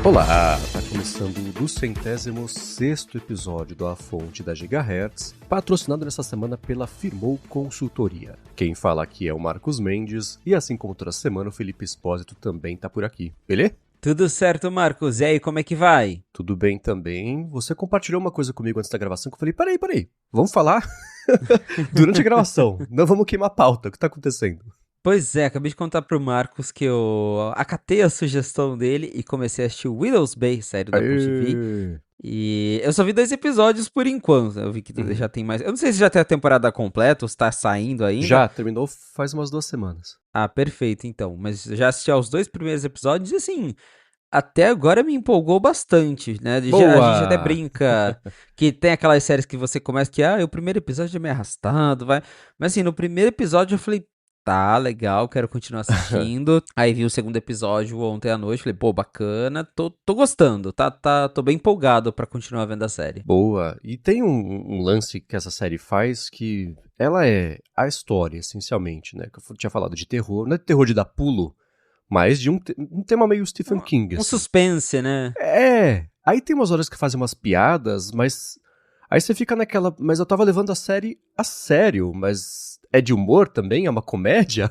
Olá, tá começando o 206º episódio do A Fonte da Gigahertz, patrocinado nessa semana pela Firmou Consultoria. Quem fala aqui é o Marcos Mendes, e assim como toda semana o Felipe Espósito também tá por aqui, beleza? Tudo certo, Marcos. E aí, como é que vai? Tudo bem também. Você compartilhou uma coisa comigo antes da gravação que eu falei, peraí, vamos falar durante a gravação, não vamos queimar a pauta, o que tá acontecendo? Pois é, acabei de contar pro Marcos que eu acatei a sugestão dele e comecei a assistir Widow's Bay, série da Apple TV. E eu só vi 2 episódios por enquanto. Eu vi que já tem mais. Eu não sei se já tem a temporada completa ou se tá saindo ainda. Já, terminou faz umas 2 semanas. Ah, perfeito, então. Mas já assisti aos 2 primeiros episódios e assim, até agora me empolgou bastante, né? A gente até brinca que tem aquelas séries que você começa que, o primeiro episódio é meio arrastado, vai. Mas assim, no primeiro episódio eu falei, tá, legal, quero continuar assistindo. Aí vi o segundo episódio ontem à noite, falei, pô, bacana, tô gostando, tô bem empolgado pra continuar vendo a série. Boa. E tem um lance que essa série faz que ela é a história, essencialmente, né? Que eu tinha falado de terror, não é de terror de dar pulo, mas de um tema meio Stephen King, Um assim. suspense, né? É. Aí tem umas horas que fazem umas piadas, mas aí você fica naquela, mas eu tava levando a série a sério, mas é de humor também, é uma comédia,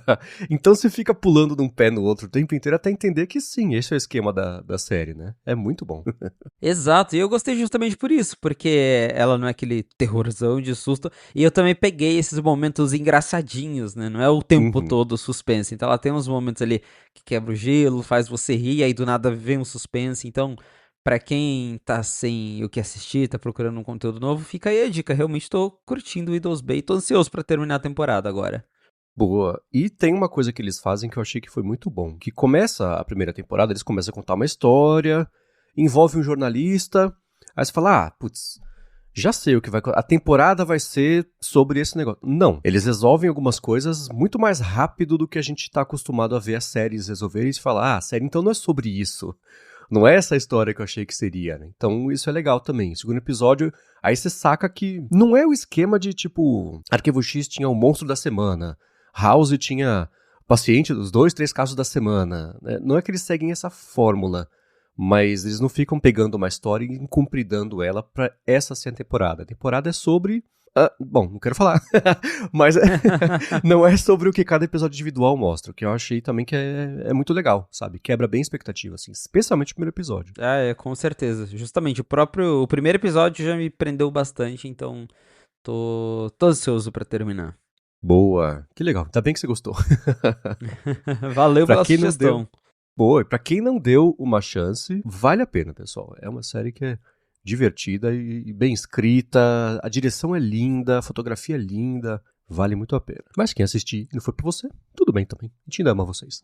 então você fica pulando de um pé no outro o tempo inteiro até entender que sim, esse é o esquema da série, né? É muito bom. Exato, e eu gostei justamente por isso, porque ela não é aquele terrorzão de susto, e eu também peguei esses momentos engraçadinhos, né? Não é o tempo todo suspense, então ela tem uns momentos ali que quebra o gelo, faz você rir, aí do nada vem um suspense, então pra quem tá sem o que assistir, tá procurando um conteúdo novo, fica aí a dica, realmente tô curtindo o Widow's Bay, tô ansioso pra terminar a temporada agora. Boa. E tem uma coisa que eles fazem que eu achei que foi muito bom, que começa a primeira temporada, eles começam a contar uma história, envolve um jornalista, aí você fala, putz, já sei o que vai... A temporada vai ser sobre esse negócio. Não, eles resolvem algumas coisas muito mais rápido do que a gente tá acostumado a ver as séries resolverem e falar, a série então não é sobre isso. Não é essa a história que eu achei que seria, né? Então isso é legal também. Segundo episódio, aí você saca que não é o esquema de, tipo, Arquivo X tinha o monstro da semana, House tinha paciente dos 2, 3 casos da semana, né? Não é que eles seguem essa fórmula, mas eles não ficam pegando uma história e incumpridando ela pra essa ser a temporada. A temporada é sobre... bom, não quero falar, mas não é sobre o que cada episódio individual mostra, o que eu achei também que é muito legal, sabe? Quebra bem a expectativa, assim, especialmente o primeiro episódio. Com certeza. Justamente, o primeiro episódio já me prendeu bastante, então tô ansioso pra terminar. Boa, que legal, ainda bem que você gostou. Valeu Pra pela quem não sugestão. deu, boa, e pra quem não deu uma chance, vale a pena, pessoal. É uma série que é divertida e bem escrita, a direção é linda, a fotografia é linda, vale muito a pena. Mas quem assistir e não for pra você, tudo bem também, a gente ainda ama vocês.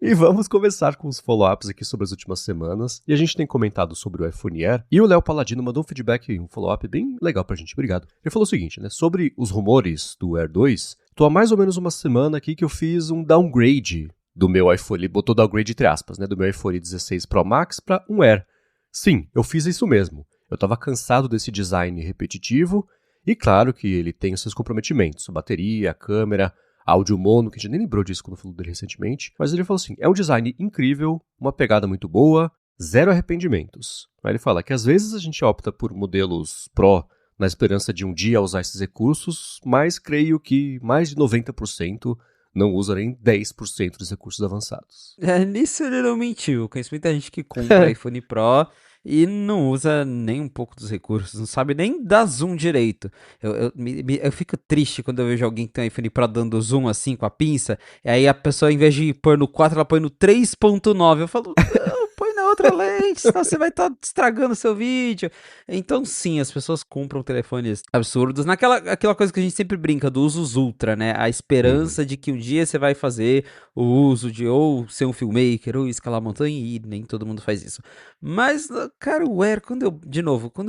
E vamos começar com os follow-ups aqui sobre as últimas semanas. E a gente tem comentado sobre o iPhone Air. E o Léo Paladino mandou um feedback, um follow-up bem legal pra gente, obrigado. Ele falou o seguinte, né? Sobre os rumores do Air 2, tô há mais ou menos uma semana aqui que eu fiz um downgrade do meu iPhone. Ele botou downgrade entre aspas, né? Do meu iPhone 16 Pro Max pra um Air. Sim, eu fiz isso mesmo. Eu tava cansado desse design repetitivo. E claro que ele tem os seus comprometimentos. A bateria, a câmera... áudio mono, que a gente nem lembrou disso quando falou dele recentemente, mas ele falou assim, é um design incrível, uma pegada muito boa, zero arrependimentos. Aí ele fala que às vezes a gente opta por modelos Pro na esperança de um dia usar esses recursos, mas creio que mais de 90% não usa nem 10% dos recursos avançados. Nisso ele não mentiu. Conheço muita gente que compra iPhone Pro e não usa nem um pouco dos recursos, não sabe nem dar zoom direito. Eu fico triste quando eu vejo alguém que tem um iPhone Pro dando zoom assim com a pinça, e aí a pessoa, em vez de pôr no 4, ela põe no 3.9. Eu falo, não, põe na outra lente, senão você vai estar estragando o seu vídeo. Então, sim, as pessoas compram telefones absurdos. Aquela coisa que a gente sempre brinca do usos ultra, né? A esperança de que um dia você vai fazer o uso de ou ser um filmmaker ou escalar montanha, e nem todo mundo faz isso. Mas, cara, o Air, quando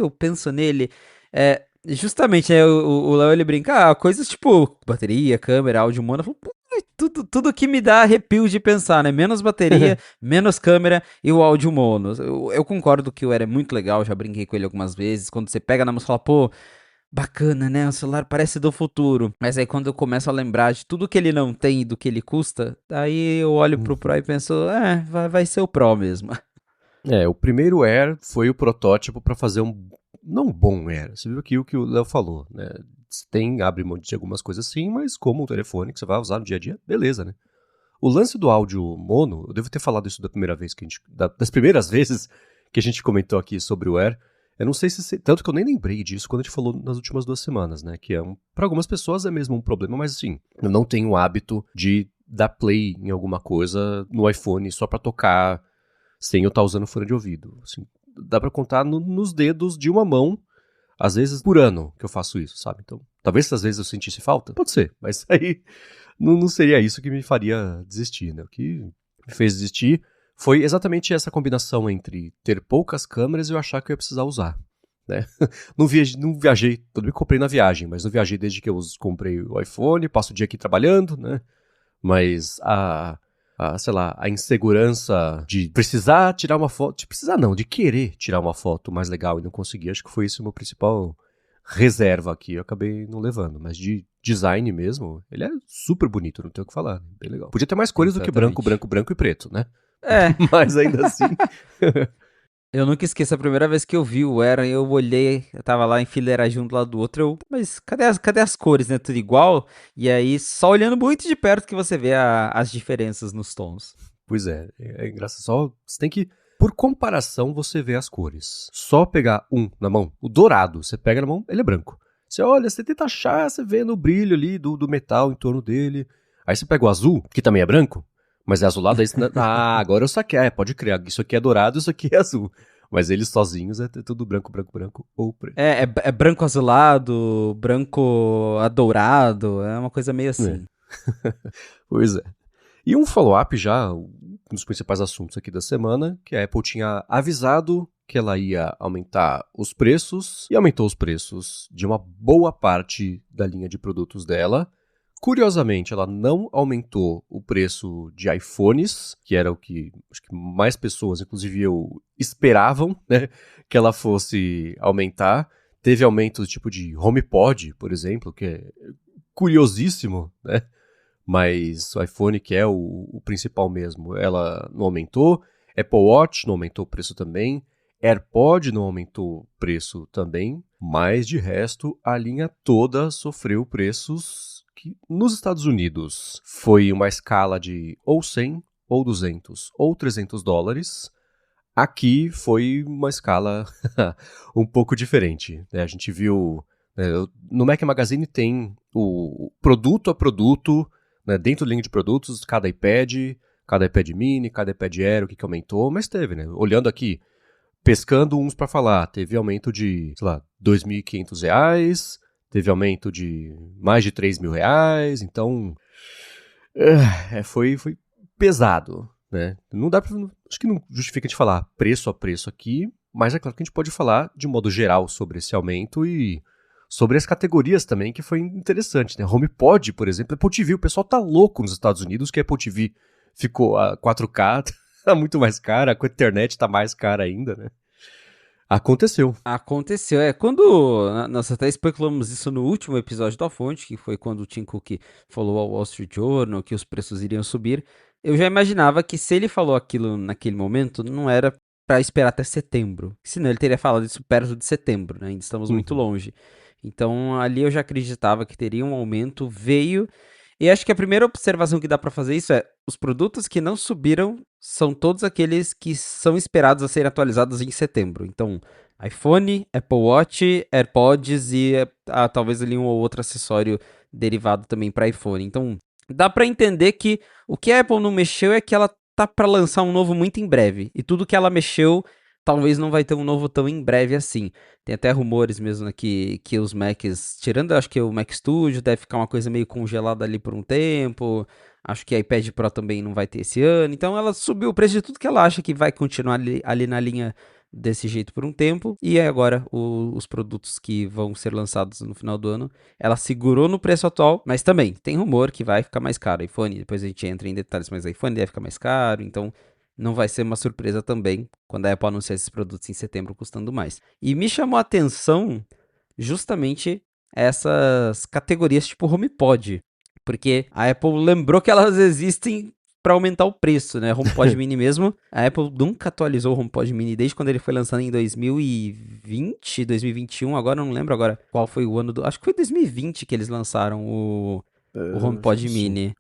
eu penso nele, justamente, o Léo ele brinca, coisas tipo bateria, câmera, áudio mono, eu falo, tudo que me dá arrepio de pensar, né? Menos bateria, menos câmera e o áudio mono. Eu concordo que o Air é muito legal, já brinquei com ele algumas vezes. Quando você pega na mão e fala, pô, bacana, né? O celular parece do futuro. Mas aí quando eu começo a lembrar de tudo que ele não tem e do que ele custa, aí eu olho pro Pro Uhum. e penso, vai ser o Pro mesmo. O primeiro Air foi o protótipo para fazer um. Não um bom Air. Você viu aqui o que o Léo falou, né? Tem, abre mão de algumas coisas sim, mas como um telefone que você vai usar no dia a dia, beleza, né? O lance do áudio mono, eu devo ter falado isso da primeira vez que a gente. Das primeiras vezes que a gente comentou aqui sobre o Air. Eu não sei se. Tanto que eu nem lembrei disso quando a gente falou nas últimas 2 semanas, né? Que para algumas pessoas é mesmo um problema, mas assim, eu não tenho o hábito de dar play em alguma coisa no iPhone só pra tocar sem eu estar usando fone de ouvido. Assim, dá pra contar nos dedos de uma mão, às vezes por ano que eu faço isso, sabe? Então, talvez às vezes eu sentisse falta, pode ser, mas aí não seria isso que me faria desistir, né? O que me fez desistir foi exatamente essa combinação entre ter poucas câmeras e eu achar que eu ia precisar usar, né? Não viajei, tudo bem que comprei na viagem, mas não viajei desde que eu comprei o iPhone, passo o dia aqui trabalhando, né? Mas sei lá, a insegurança de precisar tirar uma foto, de precisar não, de querer tirar uma foto mais legal e não conseguir, acho que foi isso o meu principal reserva aqui, eu acabei não levando, mas de design mesmo, ele é super bonito, não tenho o que falar, bem legal. Podia ter mais cores do que branco, Exatamente. branco, branco e preto, né? É, Mas ainda assim, eu nunca esqueço a primeira vez que eu vi o Aaron, eu olhei, eu tava lá enfileiradinho um do lado do outro, mas cadê as cores, né? Tudo igual? E aí, só olhando muito de perto que você vê as diferenças nos tons. pois é engraçado, só você tem que por comparação, você vê as cores. Só pegar um na mão, o dourado, você pega na mão, ele é branco. Você olha, você tenta achar, você vê no brilho ali do metal em torno dele. Aí você pega o azul, que também é branco, mas é azulado, aí você... agora eu saquei. Pode crer, isso aqui é dourado, isso aqui é azul. Mas eles sozinhos é tudo branco, branco, branco ou preto. É branco azulado, branco adourado, é uma coisa meio É. assim. Pois é. E um follow-up já, um dos principais assuntos aqui da semana, que a Apple tinha avisado que ela ia aumentar os preços, e aumentou os preços de uma boa parte da linha de produtos dela. Curiosamente, ela não aumentou o preço de iPhones, que era o que acho que mais pessoas, inclusive eu, esperavam, né, que ela fosse aumentar. Teve aumentos tipo de HomePod, por exemplo, que é curiosíssimo, né? Mas o iPhone, que é o principal mesmo, ela não aumentou. Apple Watch não aumentou o preço também. AirPod não aumentou o preço também. Mas de resto, a linha toda sofreu preços que nos Estados Unidos foi uma escala de ou 100, ou 200, ou US$ 300. Aqui foi uma escala um pouco diferente, né? A gente viu, né, no Mac Magazine tem o produto a produto, né, dentro da linha de produtos, cada iPad mini, cada iPad Air, o que aumentou, mas teve, né? Olhando aqui, pescando uns para falar, teve aumento de, sei lá, R$ 2.500, teve aumento de mais de R$ 3.000, então foi pesado, né? Não dá pra, acho que não justifica a gente falar preço a preço aqui, mas é claro que a gente pode falar de modo geral sobre esse aumento e sobre as categorias também, que foi interessante, né? HomePod, por exemplo, Apple TV, o pessoal tá louco nos Estados Unidos que a Apple TV ficou a 4K, tá muito mais cara, a internet tá mais cara ainda, né? Aconteceu. Aconteceu, nós até especulamos isso no último episódio da Fonte, que foi quando o Tim Cook falou ao Wall Street Journal que os preços iriam subir. Eu já imaginava que se ele falou aquilo naquele momento, não era para esperar até setembro. Senão ele teria falado isso perto de setembro, né? Ainda estamos muito Uhum. longe. Então ali eu já acreditava que teria um aumento, veio. E acho que a primeira observação que dá para fazer isso é: os produtos que não subiram são todos aqueles que são esperados a serem atualizados em setembro. Então, iPhone, Apple Watch, AirPods e talvez ali um ou outro acessório derivado também para iPhone. Então, dá para entender que o que a Apple não mexeu é que ela tá para lançar um novo muito em breve. E tudo que ela mexeu, talvez não vai ter um novo tão em breve assim. Tem até rumores mesmo que os Macs, tirando acho que o Mac Studio, deve ficar uma coisa meio congelada ali por um tempo. Acho que a iPad Pro também não vai ter esse ano. Então ela subiu o preço de tudo que ela acha que vai continuar ali na linha desse jeito por um tempo. E aí agora os produtos que vão ser lançados no final do ano, ela segurou no preço atual, mas também tem rumor que vai ficar mais caro. iPhone, depois a gente entra em detalhes, mas iPhone deve ficar mais caro. Então não vai ser uma surpresa também quando a Apple anunciar esses produtos em setembro custando mais. E me chamou a atenção justamente essas categorias tipo HomePod. Porque a Apple lembrou que elas existem para aumentar o preço, né? HomePod Mini mesmo, a Apple nunca atualizou o HomePod Mini desde quando ele foi lançado em 2020, 2021, agora eu não lembro agora qual foi o ano do... Acho que foi 2020 que eles lançaram o Acho que HomePod sim. Mini.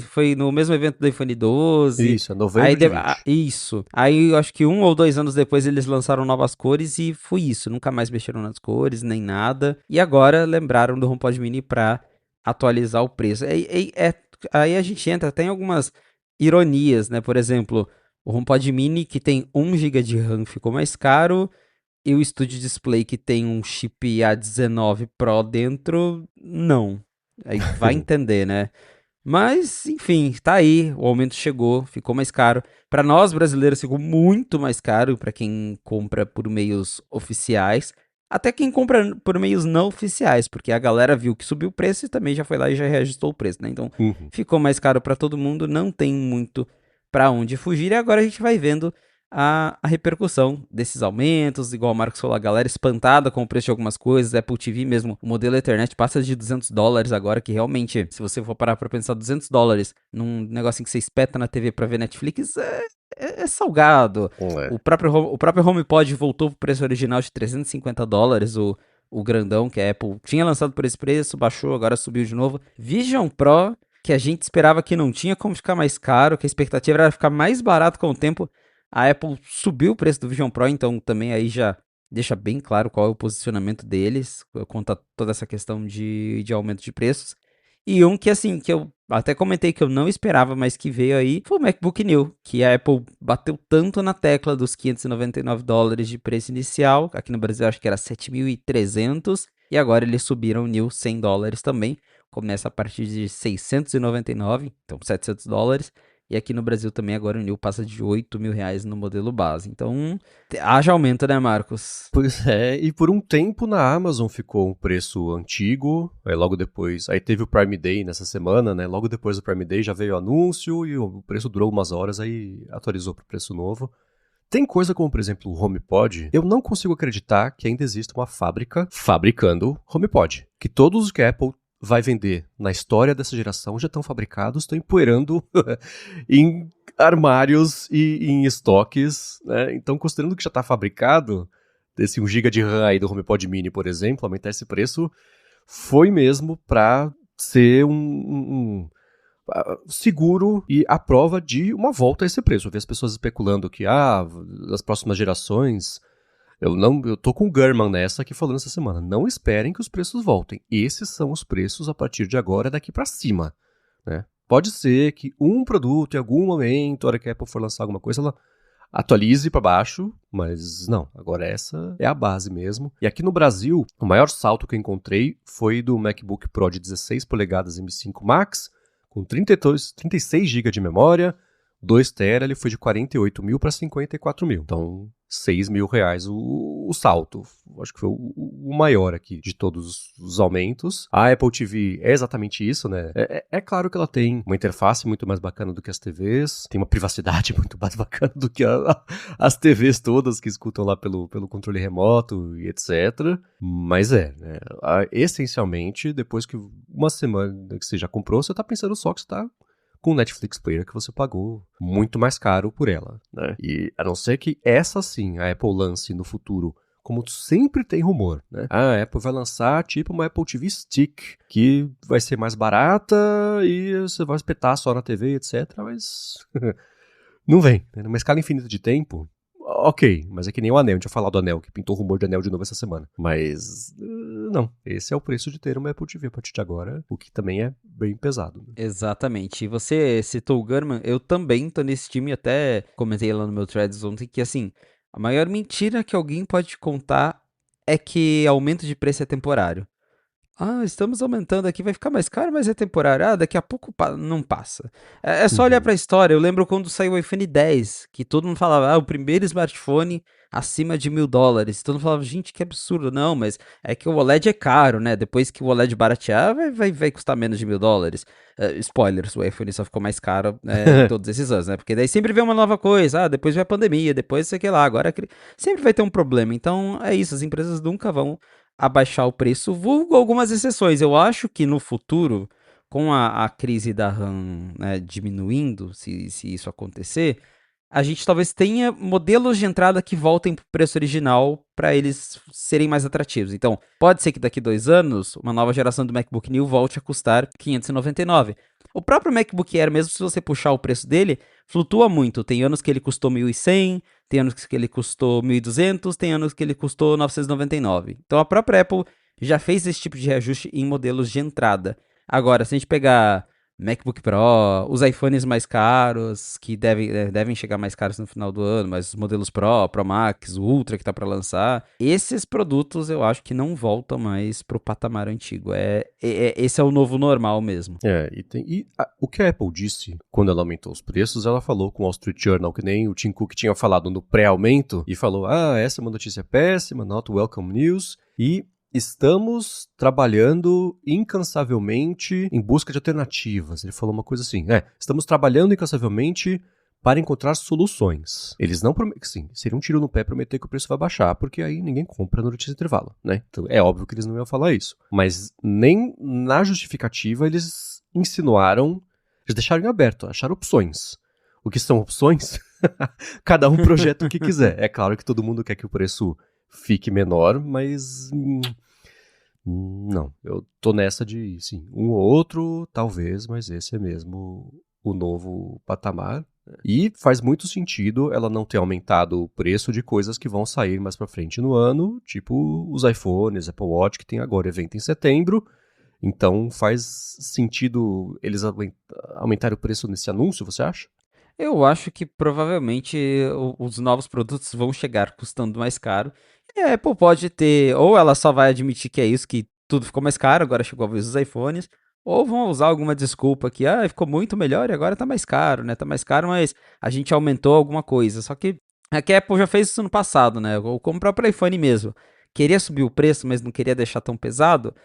Foi no mesmo evento do iPhone 12. Isso, é novembro de 20. Isso. Aí eu acho que 1 ou 2 anos depois eles lançaram novas cores e foi isso. Nunca mais mexeram nas cores, nem nada. E agora lembraram do HomePod Mini pra atualizar o preço. Aí a gente entra até em algumas ironias, né? Por exemplo, o HomePod Mini que tem 1 GB de RAM ficou mais caro e o Studio Display que tem um chip A19 Pro dentro, não. Aí vai entender, né? Mas, enfim, tá aí, o aumento chegou, ficou mais caro. Para nós brasileiros ficou muito mais caro para quem compra por meios oficiais, até quem compra por meios não oficiais, porque a galera viu que subiu o preço e também já foi lá e já reajustou o preço, né? Então, Uhum. ficou mais caro para todo mundo, não tem muito para onde fugir e agora a gente vai vendo a repercussão desses aumentos, igual o Marcos falou, a galera espantada com o preço de algumas coisas, Apple TV mesmo, o modelo Ethernet passa de US$ 200 agora, que realmente, se você for parar pra pensar, US$ 200 num negocinho que você espeta na TV pra ver Netflix, é salgado. É. O próprio HomePod voltou pro preço original de US$ 350, o grandão que a Apple tinha lançado por esse preço, baixou, agora subiu de novo. Vision Pro, que a gente esperava que não tinha como ficar mais caro, que a expectativa era ficar mais barato com o tempo, a Apple subiu o preço do Vision Pro, então também aí já deixa bem claro qual é o posicionamento deles, quanto a toda essa questão de aumento de preços. E um que, assim, que eu até comentei que eu não esperava, mas que veio aí, foi o MacBook New, que a Apple bateu tanto na tecla dos US$ 599 de preço inicial, aqui no Brasil acho que era 7.300, e agora eles subiram o New US$ 100 também, começa a partir de 699, então US$ 700, e aqui no Brasil também agora o New passa de R$ 8.000 no modelo base. Então, haja aumento, né, Marcos? Pois é, e por um tempo na Amazon ficou um preço antigo, aí logo depois, aí teve o Prime Day nessa semana, né? Logo depois do Prime Day já veio o anúncio e o preço durou umas horas, aí atualizou para o preço novo. Tem coisa como, por exemplo, o HomePod. Eu não consigo acreditar que ainda exista uma fábrica fabricando HomePod. Que todos os que a Apple vai vender na história dessa geração já estão fabricados, estão empoeirando em armários e em estoques, né? Então, considerando que já está fabricado, desse 1 GB de RAM aí do HomePod Mini, por exemplo, aumentar esse preço foi mesmo para ser um seguro e a prova de uma volta a esse preço. Eu vi as pessoas especulando que, nas próximas gerações, eu tô com o Gurman nessa aqui falando essa semana. Não esperem que os preços voltem. Esses são os preços a partir de agora, daqui para cima, né? Pode ser que um produto, em algum momento, a hora que a Apple for lançar alguma coisa, ela atualize para baixo, mas não, agora essa é a base mesmo. E aqui no Brasil, o maior salto que eu encontrei foi do MacBook Pro de 16 polegadas M5 Max, com 36 GB de memória, 2 TB, ele foi de 48 mil para 54 mil. Então, R$ 6.000 o salto. Acho que foi o maior aqui de todos os aumentos. A Apple TV é exatamente isso, né? É claro que ela tem uma interface muito mais bacana do que as TVs, tem uma privacidade muito mais bacana do que as TVs todas que escutam lá pelo controle remoto e etc. Mas né? Essencialmente, depois que uma semana que você já comprou, você tá pensando só que você tá com o Netflix Player que você pagou muito mais caro por ela, né? E a não ser que essa sim, a Apple lance no futuro, como sempre tem rumor, né? A Apple vai lançar tipo uma Apple TV Stick, que vai ser mais barata e você vai espetar só na TV, etc. Mas não vem, né? Numa escala infinita de tempo, ok, mas é que nem o anel, a gente vai falar do anel, que pintou rumor de anel de novo essa semana. Mas, não, esse é o preço de ter uma Apple TV a partir de agora, o que também é bem pesado. Né? Exatamente. E você citou o Gurman, eu também tô nesse time, até comentei lá no meu threads ontem, que assim, a maior mentira que alguém pode te contar é que aumento de preço é temporário. Estamos aumentando aqui, vai ficar mais caro, mas é temporário. Daqui a pouco não passa. É só olhar pra história. Eu lembro quando saiu o iPhone 10, que todo mundo falava, o primeiro smartphone acima de $1.000. Todo mundo falava, gente, que absurdo. Não, mas é que o OLED é caro, né? Depois que o OLED baratear, vai custar menos de $1.000. Spoilers, o iPhone só ficou mais caro em todos esses anos, né? Porque daí sempre vem uma nova coisa. Depois vem a pandemia, depois sei que lá. Agora sempre vai ter um problema. Então é isso, as empresas nunca vão abaixar o preço, vulgo algumas exceções. Eu acho que no futuro, com a crise da RAM, né, diminuindo, se isso acontecer, a gente talvez tenha modelos de entrada que voltem para o preço original para eles serem mais atrativos. Então, pode ser que daqui 2 anos, uma nova geração do MacBook New volte a custar 599. O próprio MacBook Air, mesmo se você puxar o preço dele, flutua muito. Tem anos que ele custou 1.100, tem anos que ele custou 1.200, tem anos que ele custou 999. Então, a própria Apple já fez esse tipo de reajuste em modelos de entrada. Agora, se a gente pegar MacBook Pro, os iPhones mais caros, que devem chegar mais caros no final do ano, mas os modelos Pro, Pro Max, o Ultra que tá para lançar, esses produtos eu acho que não voltam mais pro patamar antigo. Esse é o novo normal mesmo. O que a Apple disse quando ela aumentou os preços, ela falou com o Wall Street Journal, que nem o Tim Cook tinha falado no pré-aumento, e falou, essa é uma notícia péssima, not welcome news, e estamos trabalhando incansavelmente em busca de alternativas. Ele falou uma coisa assim, estamos trabalhando incansavelmente para encontrar soluções. Eles não prometem, sim, seria um tiro no pé prometer que o preço vai baixar, porque aí ninguém compra no notícia de intervalo, né? Então é óbvio que eles não iam falar isso. Mas nem na justificativa eles insinuaram, eles deixaram em aberto, acharam opções. O que são opções? Cada um projeta o que quiser. É claro que todo mundo quer que o preço fique menor, mas não, eu tô nessa de, sim, um ou outro, talvez, mas esse é mesmo o novo patamar. E faz muito sentido ela não ter aumentado o preço de coisas que vão sair mais pra frente no ano, tipo os iPhones, Apple Watch, que tem agora evento em setembro. Então faz sentido eles aumentarem o preço nesse anúncio, você acha? Eu acho que provavelmente os novos produtos vão chegar custando mais caro. E a Apple pode ter, ou ela só vai admitir que é isso, que tudo ficou mais caro, agora chegou a vez dos iPhones, ou vão usar alguma desculpa que ficou muito melhor e agora tá mais caro, né? Tá mais caro, mas a gente aumentou alguma coisa. Só que é que a Apple já fez isso no passado, né? Ou como o próprio iPhone mesmo. Queria subir o preço, mas não queria deixar tão pesado.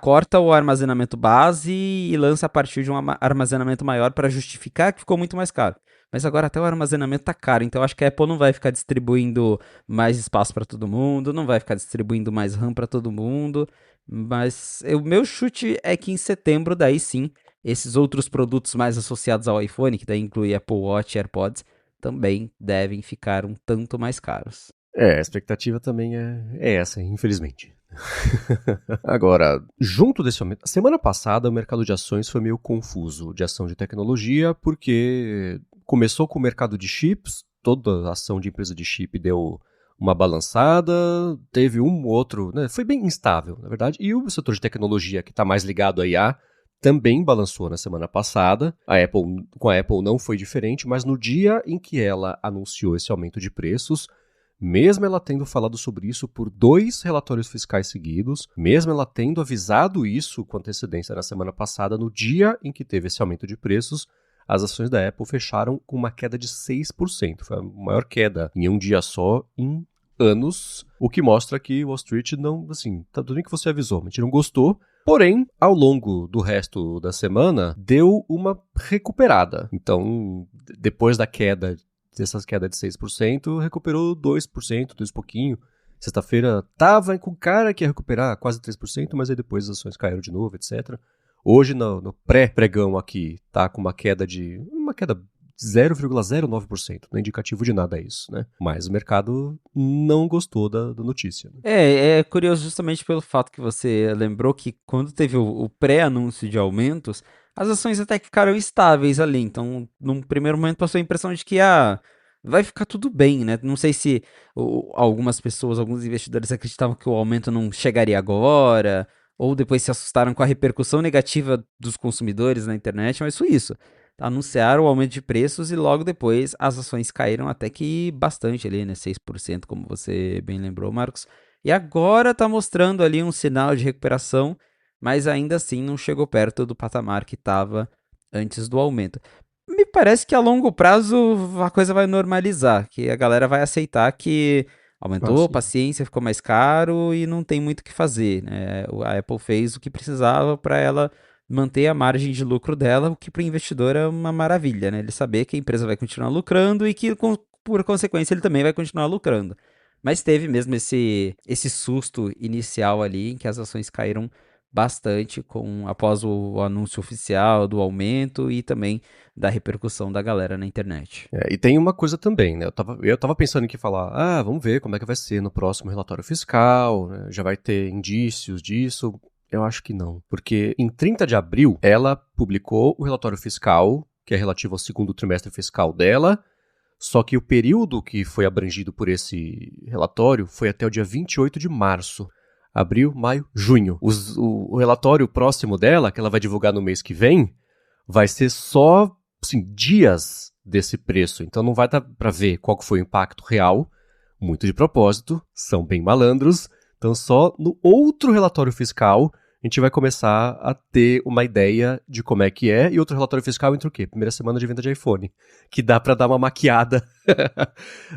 Corta o armazenamento base e lança a partir de um armazenamento maior para justificar que ficou muito mais caro. Mas agora até o armazenamento tá caro, então acho que a Apple não vai ficar distribuindo mais espaço para todo mundo, não vai ficar distribuindo mais RAM para todo mundo. Mas o meu chute é que em setembro, daí sim, esses outros produtos mais associados ao iPhone, que daí inclui Apple Watch e AirPods, também devem ficar um tanto mais caros. A expectativa também é essa, infelizmente. Agora, junto desse aumento, semana passada o mercado de ações foi meio confuso de ação de tecnologia, porque começou com o mercado de chips, toda a ação de empresa de chip deu uma balançada, teve um outro, né, foi bem instável, na verdade, e o setor de tecnologia, que está mais ligado a IA, também balançou na semana passada. Com a Apple não foi diferente, mas no dia em que ela anunciou esse aumento de preços, mesmo ela tendo falado sobre isso por 2 relatórios fiscais seguidos, mesmo ela tendo avisado isso com antecedência na semana passada, no dia em que teve esse aumento de preços, as ações da Apple fecharam com uma queda de 6%. Foi a maior queda em um dia só em anos, o que mostra que Wall Street não, assim, tá tudo bem que você avisou, mas a gente não gostou. Porém, ao longo do resto da semana, deu uma recuperada. Então, depois da queda, dessas quedas de 6%, recuperou 2%, 2 pouquinho. Sexta-feira tava com cara que ia recuperar quase 3%, mas aí depois as ações caíram de novo, etc. Hoje, no pré-pregão aqui, tá com uma queda de 0,09%. Não é indicativo de nada isso, né? Mas o mercado não gostou da notícia. Né? É curioso justamente pelo fato que você lembrou que quando teve o pré-anúncio de aumentos, as ações até que ficaram estáveis ali. Então, num primeiro momento passou a impressão de que vai ficar tudo bem, né? Não sei se algumas pessoas, alguns investidores acreditavam que o aumento não chegaria agora, ou depois se assustaram com a repercussão negativa dos consumidores na internet, mas foi isso. Anunciaram o aumento de preços e logo depois as ações caíram até que bastante ali, né? 6%, como você bem lembrou, Marcos. E agora está mostrando ali um sinal de recuperação, mas ainda assim não chegou perto do patamar que estava antes do aumento. Me parece que a longo prazo a coisa vai normalizar, que a galera vai aceitar que aumentou, paciência, ficou mais caro e não tem muito o que fazer, né? A Apple fez o que precisava para ela manter a margem de lucro dela, o que para o investidor é uma maravilha, né? Ele saber que a empresa vai continuar lucrando e que, por consequência, ele também vai continuar lucrando. Mas teve mesmo esse susto inicial ali, em que as ações caíram bastante após o anúncio oficial do aumento e também da repercussão da galera na internet. E tem uma coisa também, né? Eu tava pensando em que falar, vamos ver como é que vai ser no próximo relatório fiscal, né? Já vai ter indícios disso. Eu acho que não, porque em 30 de abril ela publicou o relatório fiscal, que é relativo ao segundo trimestre fiscal dela, só que o período que foi abrangido por esse relatório foi até o dia 28 de março. Abril, maio, junho. O relatório próximo dela, que ela vai divulgar no mês que vem, vai ser só assim, dias desse preço. Então não vai dar para ver qual que foi o impacto real. Muito de propósito, são bem malandros. Então só no outro relatório fiscal a gente vai começar a ter uma ideia de como é que é. E outro relatório fiscal entre o quê? Primeira semana de venda de iPhone. Que dá para dar uma maquiada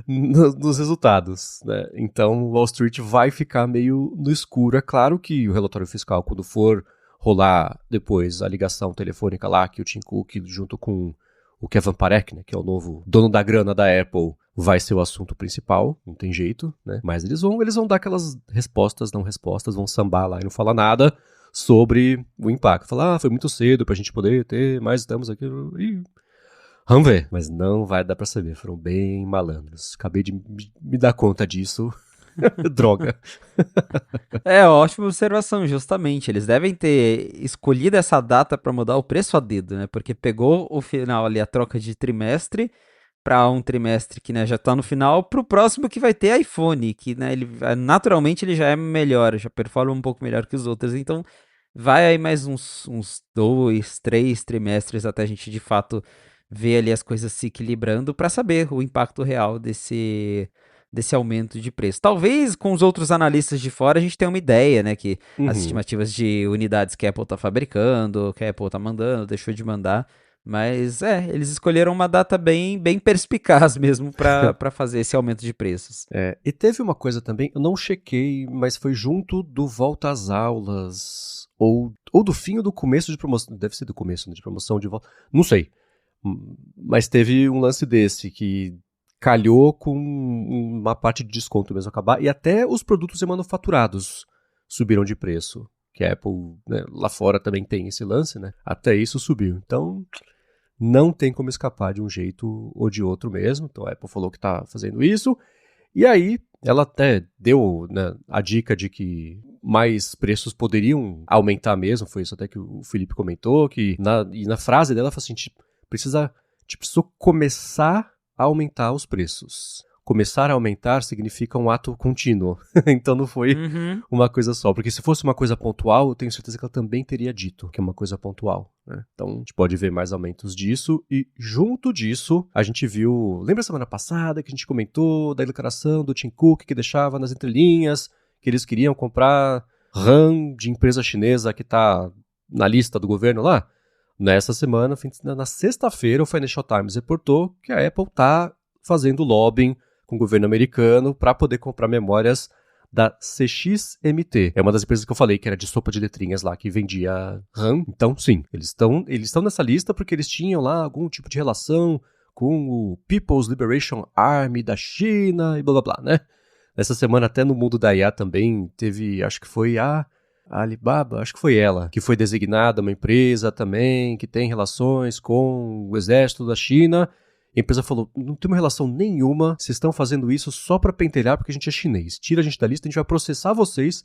nos resultados. Né? Então Wall Street vai ficar meio no escuro. É claro que o relatório fiscal, quando for rolar depois a ligação telefônica lá, que o Tim Cook, junto com o Kevin Parekh, né, que é o novo dono da grana da Apple, vai ser o assunto principal, não tem jeito, né? Mas eles vão dar aquelas respostas, não respostas, vão sambar lá e não falar nada sobre o impacto. Falar, foi muito cedo pra gente poder ter, mas estamos aqui. E vamos ver. Mas não vai dar pra saber, foram bem malandros. Acabei de me dar conta disso. Droga. Ótima observação, justamente. Eles devem ter escolhido essa data para mudar o preço a dedo, né? Porque pegou o final ali, a troca de trimestre, para um trimestre que, né, já está no final, para o próximo que vai ter iPhone, que, né, naturalmente ele já é melhor, já performa um pouco melhor que os outros. Então vai aí mais uns 2, 3 trimestres até a gente de fato ver ali as coisas se equilibrando para saber o impacto real desse aumento de preço. Talvez com os outros analistas de fora a gente tenha uma ideia, né, que as Uhum. estimativas de unidades que a Apple está fabricando, que a Apple está mandando, deixou de mandar, mas eles escolheram uma data bem perspicaz mesmo para fazer esse aumento de preços. E teve uma coisa também, eu não chequei, mas foi junto do volta às aulas, ou do fim ou do começo de promoção, deve ser do começo, né, de promoção de volta, não sei. Mas teve um lance desse que calhou com uma parte de desconto mesmo acabar, e até os produtos manufaturados subiram de preço. Que a Apple, né, lá fora também tem esse lance, né? Até isso subiu. Então, não tem como escapar de um jeito ou de outro mesmo. Então a Apple falou que está fazendo isso. E aí, ela até deu, né, a dica de que mais preços poderiam aumentar mesmo. Foi isso até que o Felipe comentou. E na frase dela, ela falou assim: precisou começar a aumentar os preços. Começar a aumentar significa um ato contínuo. Então não foi uma coisa só. Porque se fosse uma coisa pontual, eu tenho certeza que ela também teria dito que é uma coisa pontual. Né? Então a gente pode ver mais aumentos disso. E junto disso, a gente viu... Lembra semana passada que a gente comentou da declaração do Tim Cook que deixava nas entrelinhas que eles queriam comprar RAM de empresa chinesa que está na lista do governo lá? Nessa semana, na sexta-feira, o Financial Times reportou que a Apple está fazendo lobbying com o governo americano para poder comprar memórias da CXMT. É uma das empresas que eu falei que era de sopa de letrinhas lá, que vendia RAM. Então, sim, eles estão nessa lista porque eles tinham lá algum tipo de relação com o People's Liberation Army da China e blá blá blá, né? Nessa semana, até no mundo da IA também, teve, acho que foi a Alibaba, acho que foi ela, que foi designada uma empresa também que tem relações com o exército da China. A empresa falou, não tem uma relação nenhuma, vocês estão fazendo isso só para pentelhar porque a gente é chinês. Tira a gente da lista, a gente vai processar vocês.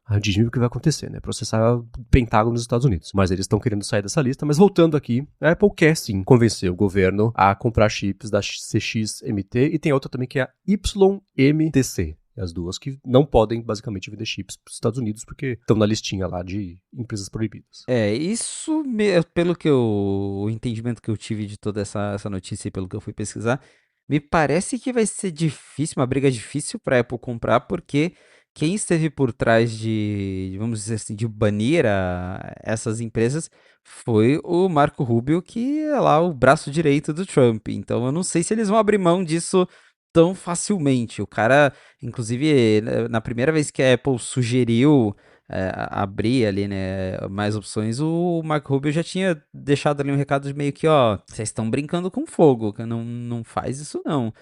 Adivinha o que vai acontecer, né? Processar o Pentágono nos Estados Unidos. Mas eles estão querendo sair dessa lista. Mas voltando aqui, a Apple quer sim convencer o governo a comprar chips da CXMT e tem outra também que é a YMTC. As duas que não podem, basicamente, vender chips para os Estados Unidos porque estão na listinha lá de empresas proibidas. Isso, pelo que o entendimento que eu tive de toda essa notícia e pelo que eu fui pesquisar, me parece que vai ser difícil, uma briga difícil para a Apple comprar, porque quem esteve por trás vamos dizer assim, de banir essas empresas foi o Marco Rubio, que é lá o braço direito do Trump. Então eu não sei se eles vão abrir mão disso tão facilmente. O cara, inclusive, na primeira vez que a Apple sugeriu abrir ali, né, mais opções, o Marco Rubio já tinha deixado ali um recado de meio que, ó, vocês estão brincando com fogo, não faz isso não.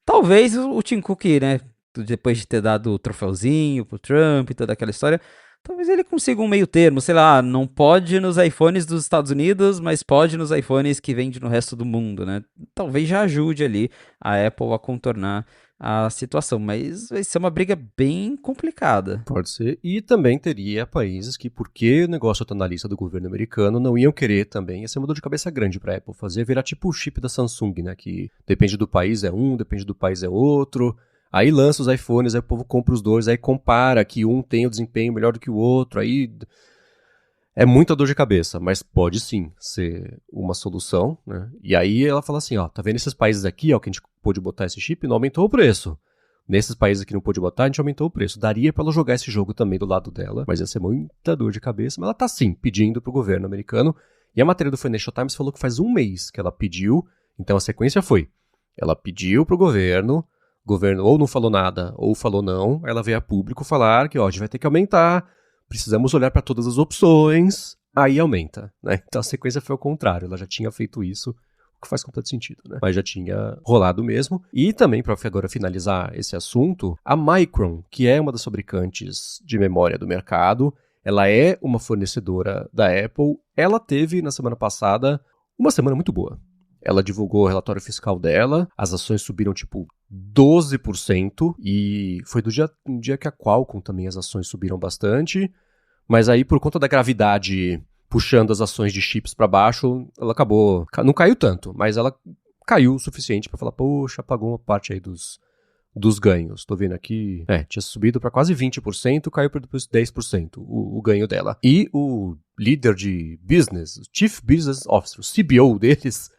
Talvez o Tim Cook, né, depois de ter dado o troféuzinho pro Trump e toda aquela história, talvez ele consiga um meio termo, sei lá, não pode nos iPhones dos Estados Unidos, mas pode nos iPhones que vende no resto do mundo, né? Talvez já ajude ali a Apple a contornar a situação, mas vai ser uma briga bem complicada. Pode ser. E também teria países que, porque o negócio está na lista do governo americano, não iam querer também. Ia ser uma dor de cabeça grande para a Apple fazer, virar tipo o chip da Samsung, né? Que depende do país é um, depende do país é outro. Aí lança os iPhones, aí o povo compra os dois, aí compara que um tem o desempenho melhor do que o outro, aí é muita dor de cabeça, mas pode sim ser uma solução, né? E aí ela fala assim, ó, tá vendo esses países aqui, ó, que a gente pôde botar esse chip, não aumentou o preço. Nesses países que não pôde botar, a gente aumentou o preço. Daria pra ela jogar esse jogo também do lado dela, mas ia ser muita dor de cabeça. Mas ela tá sim pedindo pro governo americano. E a matéria do Financial Times falou que faz um mês que ela pediu. Então a sequência foi: ela pediu pro governo, o governo ou não falou nada ou falou não. Ela veio a público falar que ó, a gente vai ter que aumentar, precisamos olhar para todas as opções. Aí aumenta, né? Então a sequência foi ao contrário. Ela já tinha feito isso, o que faz completo sentido, né? Mas já tinha rolado mesmo. E também, para agora finalizar esse assunto, a Micron, que é uma das fabricantes de memória do mercado, ela é uma fornecedora da Apple, ela teve, na semana passada, uma semana muito boa. Ela divulgou o relatório fiscal dela, as ações subiram tipo 12%, e foi um dia que a Qualcomm também as ações subiram bastante, mas aí por conta da gravidade puxando as ações de chips para baixo, ela acabou, não caiu tanto, mas ela caiu o suficiente para falar, poxa, apagou uma parte aí dos ganhos. Tô vendo aqui, tinha subido para quase 20%, caiu para depois 10% o ganho dela. E o líder de business, o Chief Business Officer, o CBO deles,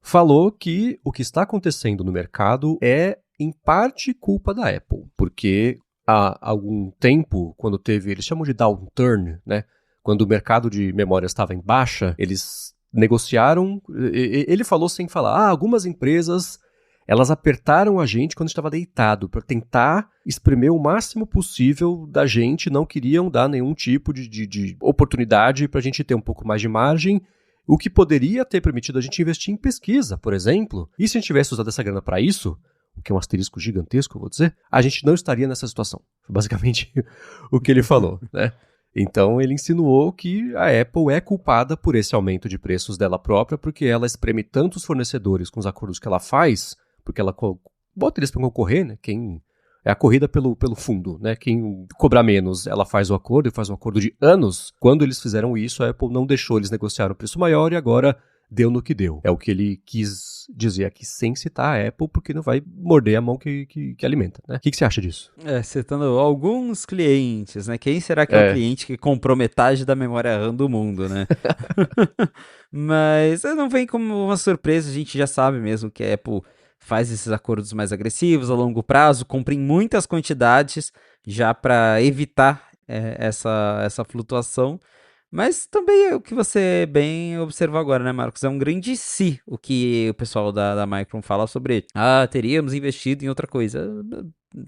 falou que o que está acontecendo no mercado é, em parte, culpa da Apple, porque há algum tempo, quando teve, eles chamam de downturn, né? Quando o mercado de memória estava em baixa, eles negociaram, ele falou sem falar, algumas empresas, elas apertaram a gente quando estava deitado, para tentar espremer o máximo possível da gente, não queriam dar nenhum tipo de oportunidade para a gente ter um pouco mais de margem, o que poderia ter permitido a gente investir em pesquisa, por exemplo. E se a gente tivesse usado essa grana para isso, o que é um asterisco gigantesco, eu vou dizer, a gente não estaria nessa situação. Foi basicamente o que ele falou, né? Então ele insinuou que a Apple é culpada por esse aumento de preços dela própria, porque ela espreme tantos fornecedores com os acordos que ela faz, porque ela bota eles para concorrer, né? Quem é a corrida pelo fundo, né? Quem cobrar menos, ela faz o acordo, e faz um acordo de anos. Quando eles fizeram isso, a Apple não deixou eles negociar um preço maior e agora deu no que deu. É o que ele quis dizer aqui sem citar a Apple, porque não vai morder a mão que alimenta, né? O que você acha disso? Citando alguns clientes, né? Quem será que é o cliente que comprou metade da memória RAM do mundo, né? Mas não vem como uma surpresa, a gente já sabe mesmo que a Apple faz esses acordos mais agressivos a longo prazo, compra em muitas quantidades já para evitar essa flutuação. Mas também é o que você bem observou agora, né, Marcos? É um grande si o que o pessoal da Micron fala sobre teríamos investido em outra coisa.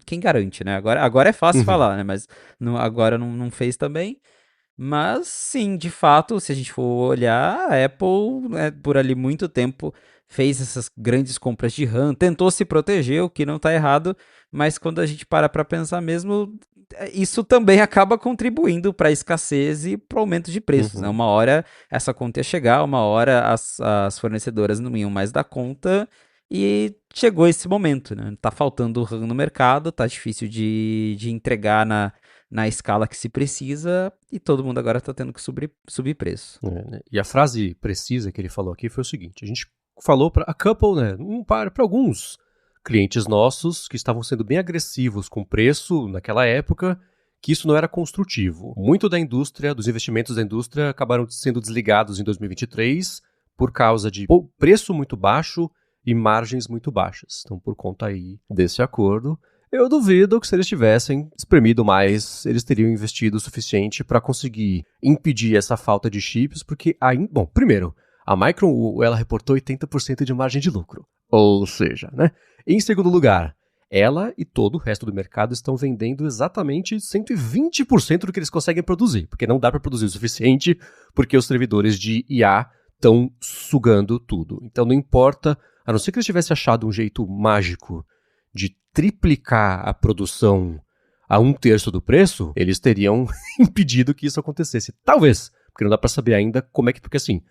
Quem garante, né? Agora é fácil falar, né? Mas agora não fez também. Mas sim, de fato, se a gente for olhar, a Apple, né, por ali muito tempo, fez essas grandes compras de RAM, tentou se proteger, o que não está errado, mas quando a gente para pensar mesmo, isso também acaba contribuindo para a escassez e para o aumento de preços, né? Uma hora essa conta ia chegar, uma hora as fornecedoras não iam mais dar conta e chegou esse momento, né? Tá faltando RAM no mercado, tá difícil de entregar na escala que se precisa, e todo mundo agora está tendo que subir preço. Né? E a frase precisa que ele falou aqui foi o seguinte: a gente falou para a couple, né, para alguns clientes nossos que estavam sendo bem agressivos com o preço naquela época, que isso não era construtivo. Muito da indústria, dos investimentos da indústria, acabaram sendo desligados em 2023 por causa de preço muito baixo e margens muito baixas. Então, por conta aí desse acordo, eu duvido que se eles tivessem espremido mais, eles teriam investido o suficiente para conseguir impedir essa falta de chips, porque bom, primeiro, a Micron, ela reportou 80% de margem de lucro. Ou seja, né? Em segundo lugar, ela e todo o resto do mercado estão vendendo exatamente 120% do que eles conseguem produzir, porque não dá para produzir o suficiente, porque os servidores de IA estão sugando tudo. Então não importa, a não ser que eles tivessem achado um jeito mágico de triplicar a produção a 1/3 do preço, eles teriam impedido que isso acontecesse. Talvez, porque não dá para saber ainda como é que... Porque assim,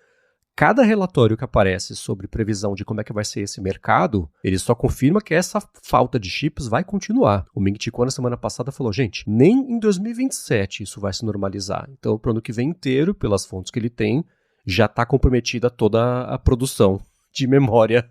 cada relatório que aparece sobre previsão de como é que vai ser esse mercado, ele só confirma que essa falta de chips vai continuar. O Ming Chi Kuo na semana passada falou, gente, nem em 2027 isso vai se normalizar. Então, para o ano que vem inteiro, pelas fontes que ele tem, já está comprometida toda a produção de memória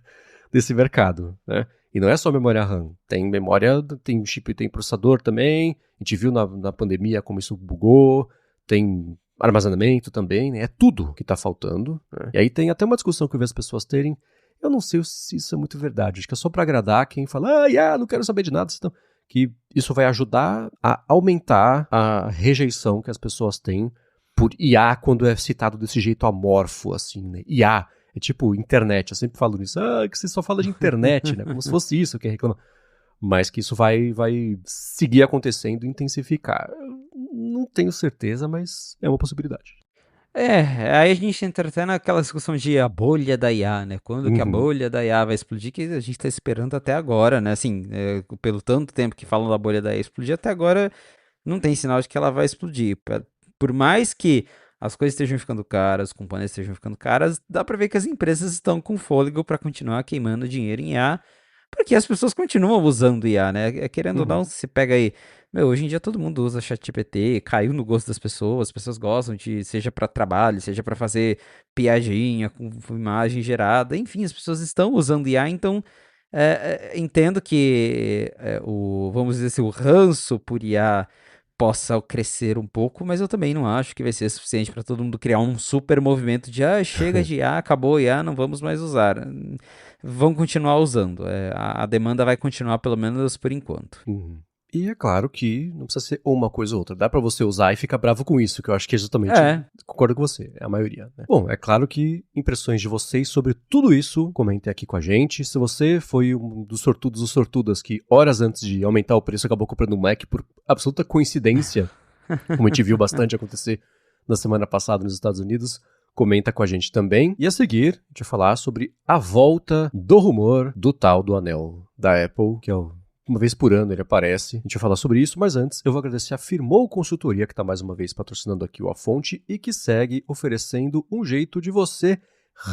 desse mercado, né? E não é só memória RAM, tem memória, tem chip, tem processador também, a gente viu na pandemia como isso bugou, tem armazenamento também, né? É tudo que está faltando, né? E aí tem até uma discussão que eu vejo as pessoas terem, eu não sei se isso é muito verdade, acho que é só para agradar quem fala, não quero saber de nada, então, que isso vai ajudar a aumentar a rejeição que as pessoas têm por IA quando é citado desse jeito amorfo, assim, né? IA é tipo internet, eu sempre falo isso, que você só fala de internet, né? Como se fosse isso que é reclamar. Mas que isso vai seguir acontecendo e intensificar. Não tenho certeza, mas é uma possibilidade. Aí a gente entra até naquela discussão de a bolha da IA, né? Quando que a bolha da IA vai explodir, que a gente tá esperando até agora, né? Assim, pelo tanto tempo que falam da bolha da IA explodir, até agora não tem sinal de que ela vai explodir. Por mais que as coisas estejam ficando caras, os componentes estejam ficando caras, dá pra ver que as empresas estão com fôlego para continuar queimando dinheiro em IA, porque as pessoas continuam usando IA, né? Querendo ou não, se pega aí, hoje em dia todo mundo usa ChatGPT, caiu no gosto das pessoas, as pessoas gostam de, seja para trabalho, seja para fazer piadinha com imagem gerada, enfim, as pessoas estão usando IA, então entendo que vamos dizer assim, o ranço por IA possa crescer um pouco, mas eu também não acho que vai ser suficiente para todo mundo criar um super movimento de chega de IA, acabou IA, não vamos mais usar. Vão continuar usando. A demanda vai continuar pelo menos por enquanto. E é claro que não precisa ser uma coisa ou outra. Dá pra você usar e ficar bravo com isso, que eu acho que é justamente... Concordo com você, é a maioria, né? Bom, é claro que impressões de vocês sobre tudo isso, comentem aqui com a gente. Se você foi um dos sortudos ou sortudas que horas antes de aumentar o preço acabou comprando um Mac por absoluta coincidência, como a gente viu bastante acontecer na semana passada nos Estados Unidos, comenta com a gente também. E a seguir, a gente vai falar sobre a volta do rumor do tal do anel da Apple, que é uma vez por ano ele aparece. A gente vai falar sobre isso, mas antes eu vou agradecer a Firmou Consultoria, que está mais uma vez patrocinando aqui o A Fonte e que segue oferecendo um jeito de você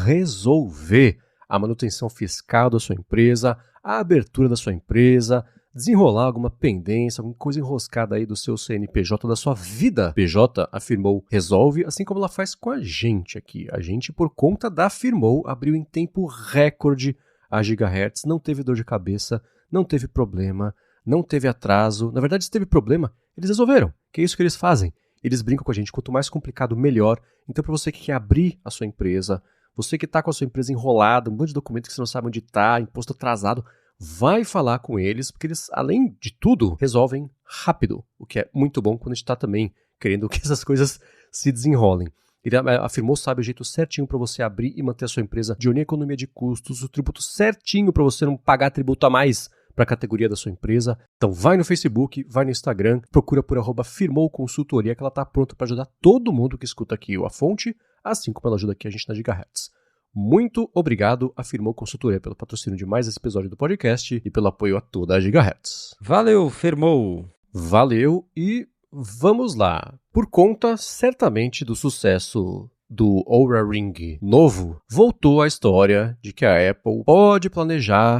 resolver a manutenção fiscal da sua empresa, a abertura da sua empresa, desenrolar alguma pendência, alguma coisa enroscada aí do seu CNPJ, da sua vida. PJ, a Firmou resolve, assim como ela faz com a gente aqui. A gente, por conta da Firmou, abriu em tempo recorde a Gigahertz, não teve dor de cabeça, não teve problema, não teve atraso. Na verdade, se teve problema, eles resolveram. Que é isso que eles fazem. Eles brincam com a gente. Quanto mais complicado, melhor. Então, para você que quer abrir a sua empresa, você que está com a sua empresa enrolada, um monte de documento que você não sabe onde está, imposto atrasado, vai falar com eles, porque eles, além de tudo, resolvem rápido. O que é muito bom quando a gente está também querendo que essas coisas se desenrolem. Ele afirmou, sabe, o jeito certinho para você abrir e manter a sua empresa de unir a economia de custos, o tributo certinho para você não pagar tributo a mais para a categoria da sua empresa. Então vai no Facebook, vai no Instagram, procura por @Firmou Consultoria, que ela está pronta para ajudar todo mundo que escuta aqui A Fonte, assim como ela ajuda aqui a gente na Gigahertz. Muito obrigado a Firmou Consultoria pelo patrocínio de mais esse episódio do podcast e pelo apoio a toda a Gigahertz. Valeu, Firmou! Valeu e vamos lá. Por conta, certamente, do sucesso do Oura Ring novo, voltou a história de que a Apple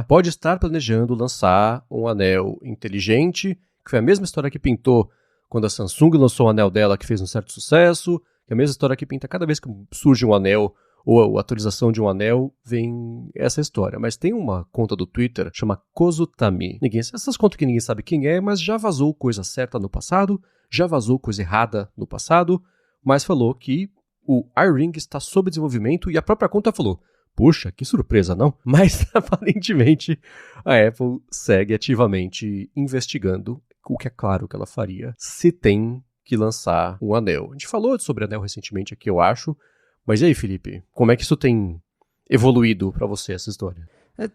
pode estar planejando lançar um anel inteligente, que foi a mesma história que pintou quando a Samsung lançou o anel dela, que fez um certo sucesso, que é a mesma história que pinta cada vez que surge um anel ou a atualização de um anel, vem essa história. Mas tem uma conta do Twitter, chama Kozutami. Essas contas que ninguém sabe quem é, mas já vazou coisa certa no passado, já vazou coisa errada no passado, mas falou que o iRing está sob desenvolvimento e a própria conta falou, puxa, que surpresa, não? Mas aparentemente a Apple segue ativamente investigando, o que é claro que ela faria se tem que lançar um anel. A gente falou sobre anel recentemente aqui, eu acho, mas e aí, Felipe, como é que isso tem evoluído para você, essa história?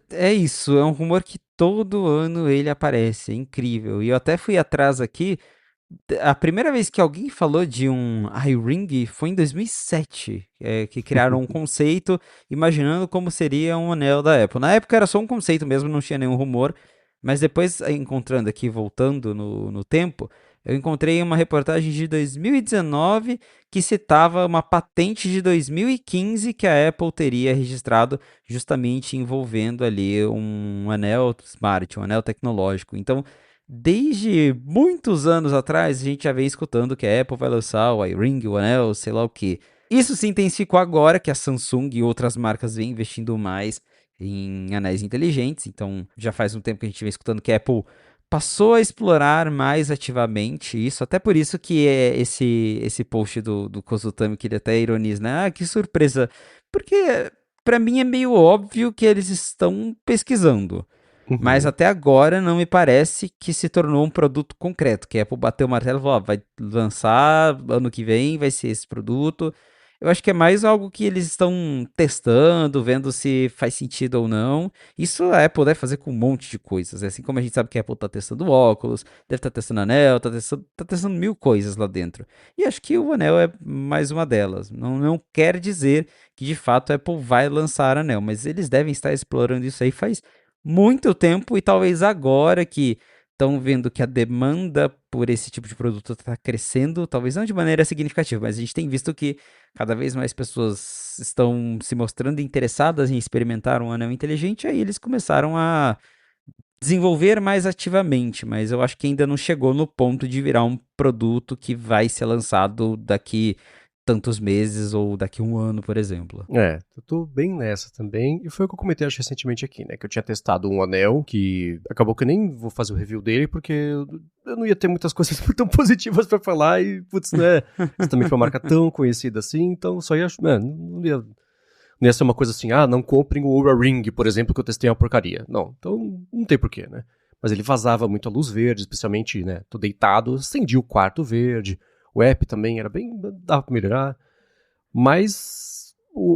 É isso, é um rumor que todo ano ele aparece, é incrível. E eu até fui atrás aqui, a primeira vez que alguém falou de um iRing foi em 2007, que criaram um conceito imaginando como seria um anel da Apple. Na época era só um conceito mesmo, não tinha nenhum rumor, Mas depois, encontrando aqui, voltando no tempo, eu encontrei uma reportagem de 2019 que citava uma patente de 2015 que a Apple teria registrado justamente envolvendo ali um anel smart, um anel tecnológico. Então, desde muitos anos atrás, a gente já vem escutando que a Apple vai lançar o iRing, o anel, sei lá o quê. Isso se intensificou agora que a Samsung e outras marcas vêm investindo mais em anéis inteligentes. Então, já faz um tempo que a gente vem escutando que a Apple passou a explorar mais ativamente isso. Até por isso que é esse post do Kozutami, que ele até ironiza, né? Ah, que surpresa. Porque para mim é meio óbvio que eles estão pesquisando. Mas Uhum. até agora não me parece que se tornou um produto concreto, que a Apple bateu o martelo e falou, ó, vai lançar ano que vem, vai ser esse produto. Eu acho que é mais algo que eles estão testando, vendo se faz sentido ou não. Isso a Apple deve fazer com um monte de coisas. Assim como a gente sabe que a Apple está testando óculos, deve estar testando anel, tá testando mil coisas lá dentro. E acho que o anel é mais uma delas. Não quer dizer que de fato a Apple vai lançar anel, mas eles devem estar explorando isso aí faz muito tempo e talvez agora que estão vendo que a demanda por esse tipo de produto está crescendo, talvez não de maneira significativa, mas a gente tem visto que cada vez mais pessoas estão se mostrando interessadas em experimentar um anel inteligente, aí eles começaram a desenvolver mais ativamente, mas eu acho que ainda não chegou no ponto de virar um produto que vai ser lançado daqui tantos meses ou daqui um ano, por exemplo. Eu tô bem nessa também. E foi o que eu comentei acho, recentemente aqui, né? Que eu tinha testado um anel que acabou que eu nem vou fazer o review dele porque eu não ia ter muitas coisas tão positivas pra falar e, putz, né? Isso também foi uma marca tão conhecida assim, então só ia. Não ia ser uma coisa assim, não comprem o Oura Ring, por exemplo, que eu testei uma porcaria. Não, então não tem porquê, né? Mas ele vazava muito a luz verde, especialmente, né? Tô deitado, acendi o quarto verde. O app também era bem. Dava pra melhorar. Mas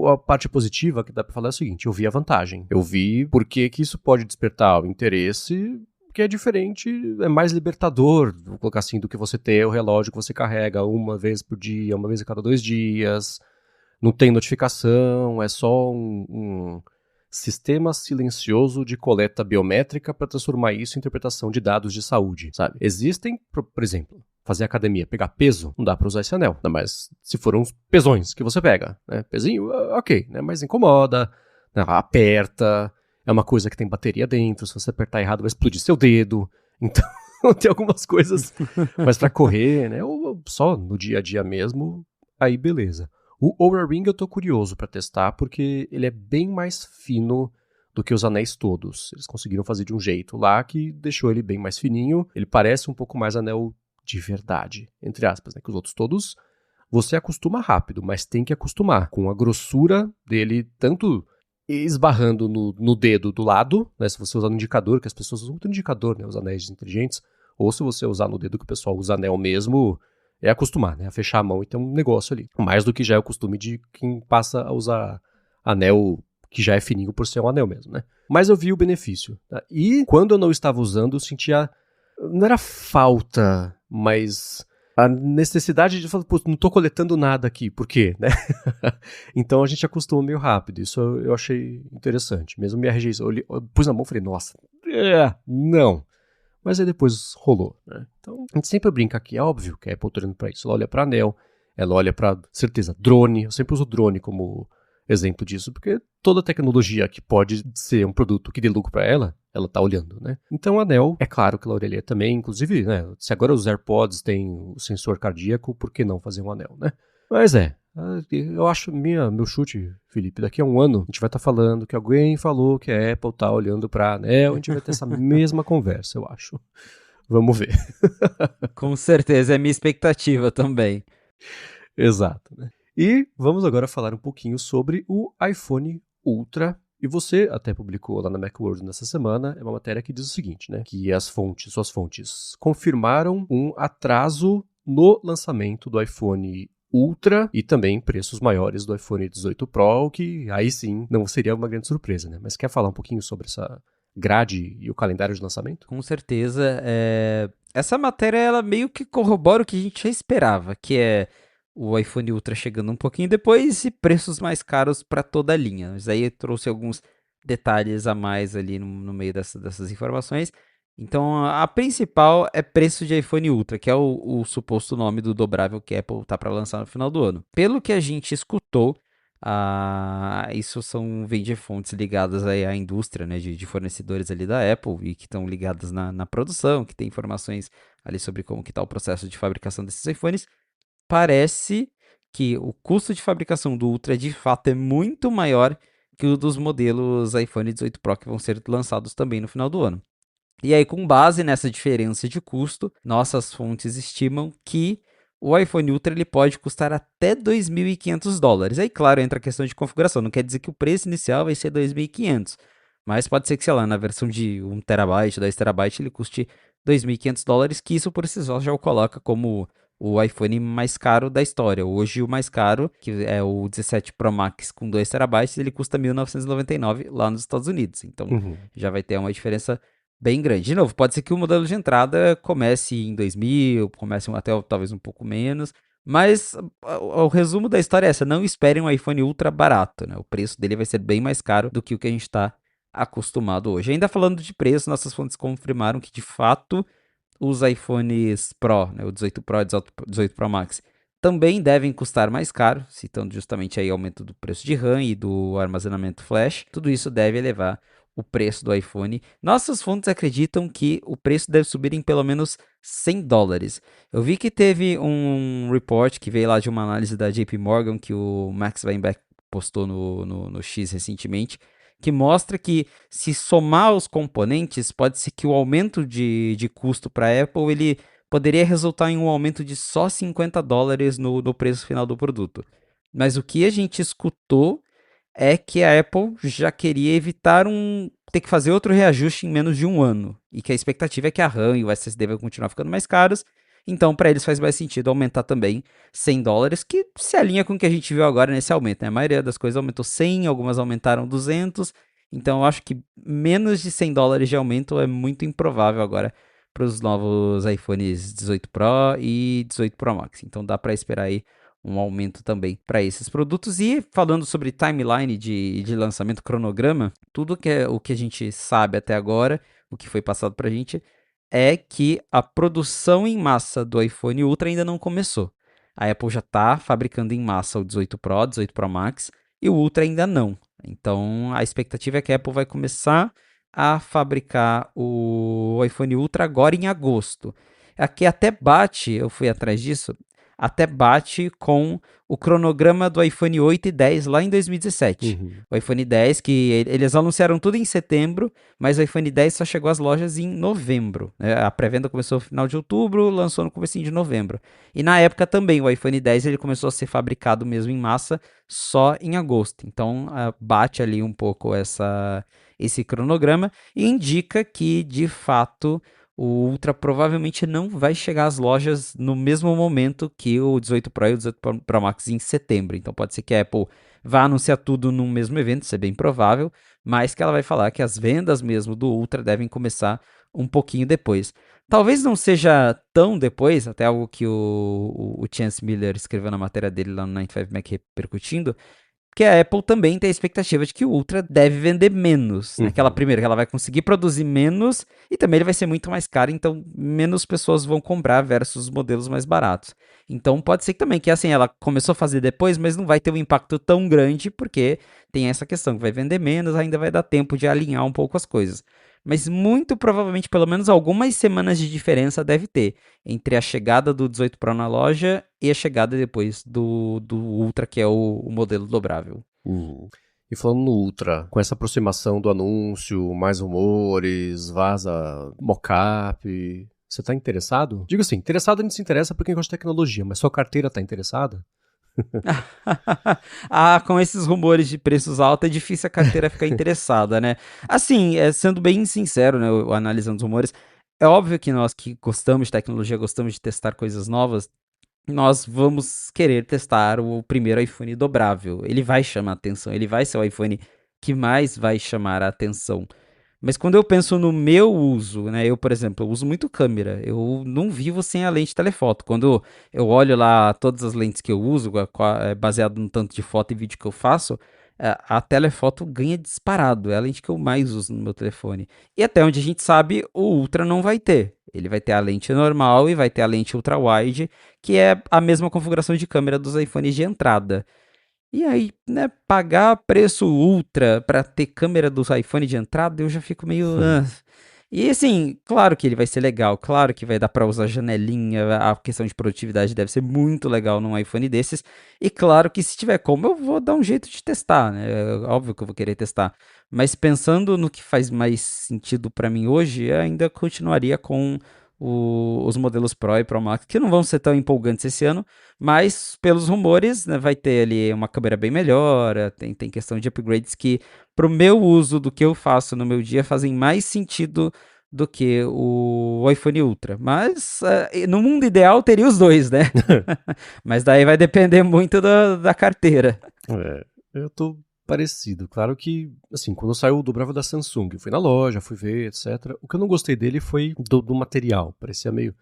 a parte positiva que dá pra falar é o seguinte: eu vi a vantagem. Eu vi por que isso pode despertar o interesse, que é diferente, é mais libertador, vou colocar assim, do que você ter o relógio que você carrega uma vez por dia, uma vez a cada 2 dias. Não tem notificação, é só um sistema silencioso de coleta biométrica para transformar isso em interpretação de dados de saúde, sabe? Existem, por exemplo, fazer academia, pegar peso, não dá para usar esse anel, ainda mais se foram uns pesões que você pega, né? Pezinho, ok, né? Mas incomoda, né? Aperta, é uma coisa que tem bateria dentro, se você apertar errado vai explodir seu dedo, então tem algumas coisas, mas para correr, né? Ou só no dia a dia mesmo, aí beleza. O Oura Ring eu tô curioso para testar, porque ele é bem mais fino do que os anéis todos. Eles conseguiram fazer de um jeito lá que deixou ele bem mais fininho. Ele parece um pouco mais anel de verdade, entre aspas, né? Que os outros todos você acostuma rápido, mas tem que acostumar com a grossura dele, tanto esbarrando no dedo do lado, né? Se você usar no indicador, que as pessoas usam muito no indicador, né? Os anéis inteligentes, ou se você usar no dedo que o pessoal usa anel mesmo, é acostumar, né? A fechar a mão e ter um negócio ali. Mais do que já é o costume de quem passa a usar anel que já é fininho por ser um anel mesmo, né? Mas eu vi o benefício. Tá? E quando eu não estava usando, eu sentia... Não era falta, mas a necessidade de falar, pô, não tô coletando nada aqui, por quê, né? Então a gente acostuma meio rápido, isso eu achei interessante. Mesmo minha rejeição, eu pus na mão e falei, nossa, não. Mas aí depois rolou, né? Então a gente sempre brinca aqui, é óbvio que a Apple tá olhando pra isso. Ela olha pra anel, ela olha pra, certeza, drone. Eu sempre uso drone como exemplo disso, porque toda tecnologia que pode ser um produto que dê lucro pra ela, ela tá olhando, né? Então o anel, é claro que ela olharia também, inclusive, né? Se agora os AirPods têm o sensor cardíaco, por que não fazer um anel, né? Mas eu acho, meu chute, Felipe, daqui a um ano a gente vai estar falando que alguém falou que a Apple tá olhando pra anel, a gente vai ter essa mesma conversa, eu acho. Vamos ver. Com certeza, é minha expectativa também. Exato, né? E vamos agora falar um pouquinho sobre o iPhone Ultra. E você até publicou lá na Macworld nessa semana, é uma matéria que diz o seguinte, né? Que suas fontes confirmaram um atraso no lançamento do iPhone Ultra e também preços maiores do iPhone 18 Pro, o que aí sim não seria uma grande surpresa, né? Mas quer falar um pouquinho sobre essa grade e o calendário de lançamento? Com certeza. Essa matéria, ela meio que corrobora o que a gente já esperava, que é o iPhone Ultra chegando um pouquinho depois e preços mais caros para toda a linha. Mas aí eu trouxe alguns detalhes a mais ali no meio dessas informações. Então, a principal é preço de iPhone Ultra, que é o suposto nome do dobrável que a Apple tá para lançar no final do ano. Pelo que a gente escutou, isso vem de fontes ligadas aí à indústria, né, de fornecedores ali da Apple e que estão ligadas na produção, que tem informações ali sobre como que está o processo de fabricação desses iPhones. Parece que o custo de fabricação do Ultra de fato é muito maior que o dos modelos iPhone 18 Pro que vão ser lançados também no final do ano. E aí, com base nessa diferença de custo, nossas fontes estimam que o iPhone Ultra ele pode custar até $2.500. Aí, claro, entra a questão de configuração. Não quer dizer que o preço inicial vai ser 2.500, mas pode ser que, sei lá, na versão de 1 terabyte, 2 terabytes, ele custe $2.500, que isso por si só já o coloca como o iPhone mais caro da história. Hoje, o mais caro, que é o 17 Pro Max com 2 terabytes, ele custa $1.999 lá nos Estados Unidos. Então, já vai ter uma diferença bem grande. De novo, pode ser que o modelo de entrada comece em 2.000, comece até talvez um pouco menos, mas o resumo da história é essa: não esperem um iPhone ultra barato, né? O preço dele vai ser bem mais caro do que o que a gente está acostumado hoje. Ainda falando de preço, nossas fontes confirmaram que de fato os iPhones Pro, né, o 18 Pro e 18 Pro Max, também devem custar mais caro, citando justamente aí aumento do preço de RAM e do armazenamento flash. Tudo isso deve elevar o preço do iPhone. Nossas fontes acreditam que o preço deve subir em pelo menos $100. Eu vi que teve um report que veio lá de uma análise da JP Morgan que o Max Weinberg postou no X recentemente, que mostra que se somar os componentes, pode ser que o aumento de custo para a Apple ele poderia resultar em um aumento de só $50 no preço final do produto. Mas o que a gente escutou é que a Apple já queria evitar ter que fazer outro reajuste em menos de um ano. E que a expectativa é que a RAM e o SSD vão continuar ficando mais caros. Então, para eles faz mais sentido aumentar também $100, que se alinha com o que a gente viu agora nesse aumento, né? A maioria das coisas aumentou 100, algumas aumentaram 200. Então, eu acho que menos de $100 de aumento é muito improvável agora para os novos iPhones 18 Pro e 18 Pro Max. Então, dá para esperar aí um aumento também para esses produtos. E falando sobre timeline de lançamento, cronograma, tudo o que a gente sabe até agora, o que foi passado para a gente, é que a produção em massa do iPhone Ultra ainda não começou. A Apple já está fabricando em massa o 18 Pro, 18 Pro Max, e o Ultra ainda não. Então, a expectativa é que a Apple vai começar a fabricar o iPhone Ultra agora em agosto. Aqui até bate, eu fui atrás disso, até bate com o cronograma do iPhone 8 e 10 lá em 2017. O iPhone 10, que eles anunciaram tudo em setembro, mas o iPhone 10 só chegou às lojas em novembro. Né? A pré-venda começou no final de outubro, lançou no comecinho de novembro. E na época também, o iPhone 10 ele começou a ser fabricado mesmo em massa só em agosto. Então, bate ali um pouco esse cronograma e indica que, de fato, o Ultra provavelmente não vai chegar às lojas no mesmo momento que o 18 Pro e o 18 Pro Max em setembro. Então pode ser que a Apple vá anunciar tudo no mesmo evento, isso é bem provável, mas que ela vai falar que as vendas mesmo do Ultra devem começar um pouquinho depois. Talvez não seja tão depois, até algo que o Chance Miller escreveu na matéria dele lá no 95 Mac repercutindo, que a Apple também tem a expectativa de que o Ultra deve vender menos, né? Que ela vai conseguir produzir menos e também ele vai ser muito mais caro, então menos pessoas vão comprar versus os modelos mais baratos. Então pode ser que também que assim, ela começou a fazer depois, mas não vai ter um impacto tão grande porque tem essa questão que vai vender menos, ainda vai dar tempo de alinhar um pouco as coisas. Mas muito provavelmente, pelo menos algumas semanas de diferença deve ter entre a chegada do 18 Pro na loja e a chegada depois do Ultra, que é o modelo dobrável. E falando no Ultra, com essa aproximação do anúncio, mais rumores, vaza mockup, você tá interessado? Digo assim, interessado a gente se interessa por quem gosta de tecnologia, mas sua carteira tá interessada? Com esses rumores de preços altos é difícil a carteira ficar interessada, né? Assim, sendo bem sincero, né, analisando os rumores, é óbvio que nós que gostamos de tecnologia, gostamos de testar coisas novas, nós vamos querer testar o primeiro iPhone dobrável. Ele vai chamar a atenção, ele vai ser o iPhone que mais vai chamar a atenção. Mas quando eu penso no meu uso, né? Eu, por exemplo, eu uso muito câmera. Eu não vivo sem a lente telefoto. Quando eu olho lá todas as lentes que eu uso, baseado no tanto de foto e vídeo que eu faço, a telefoto ganha disparado. É a lente que eu mais uso no meu telefone. E até onde a gente sabe, o Ultra não vai ter. Ele vai ter a lente normal e vai ter a lente ultra-wide, que é a mesma configuração de câmera dos iPhones de entrada. E aí, né, pagar preço ultra para ter câmera dos iPhone de entrada, eu já fico meio. E assim, claro que ele vai ser legal, claro que vai dar para usar janelinha, a questão de produtividade deve ser muito legal num iPhone desses. E claro que se tiver como, eu vou dar um jeito de testar, né? É óbvio que eu vou querer testar. Mas pensando no que faz mais sentido para mim hoje, eu ainda continuaria com os modelos Pro e Pro Max, que não vão ser tão empolgantes esse ano, mas pelos rumores, né, vai ter ali uma câmera bem melhor, tem questão de upgrades que, pro meu uso do que eu faço no meu dia, fazem mais sentido do que o iPhone Ultra. Mas no mundo ideal teria os dois, né? Mas daí vai depender muito da carteira. Eu tô parecido. Claro que, assim, quando saiu o dobrável da Samsung, eu fui na loja, fui ver, etc. O que eu não gostei dele foi do material. Parecia meio...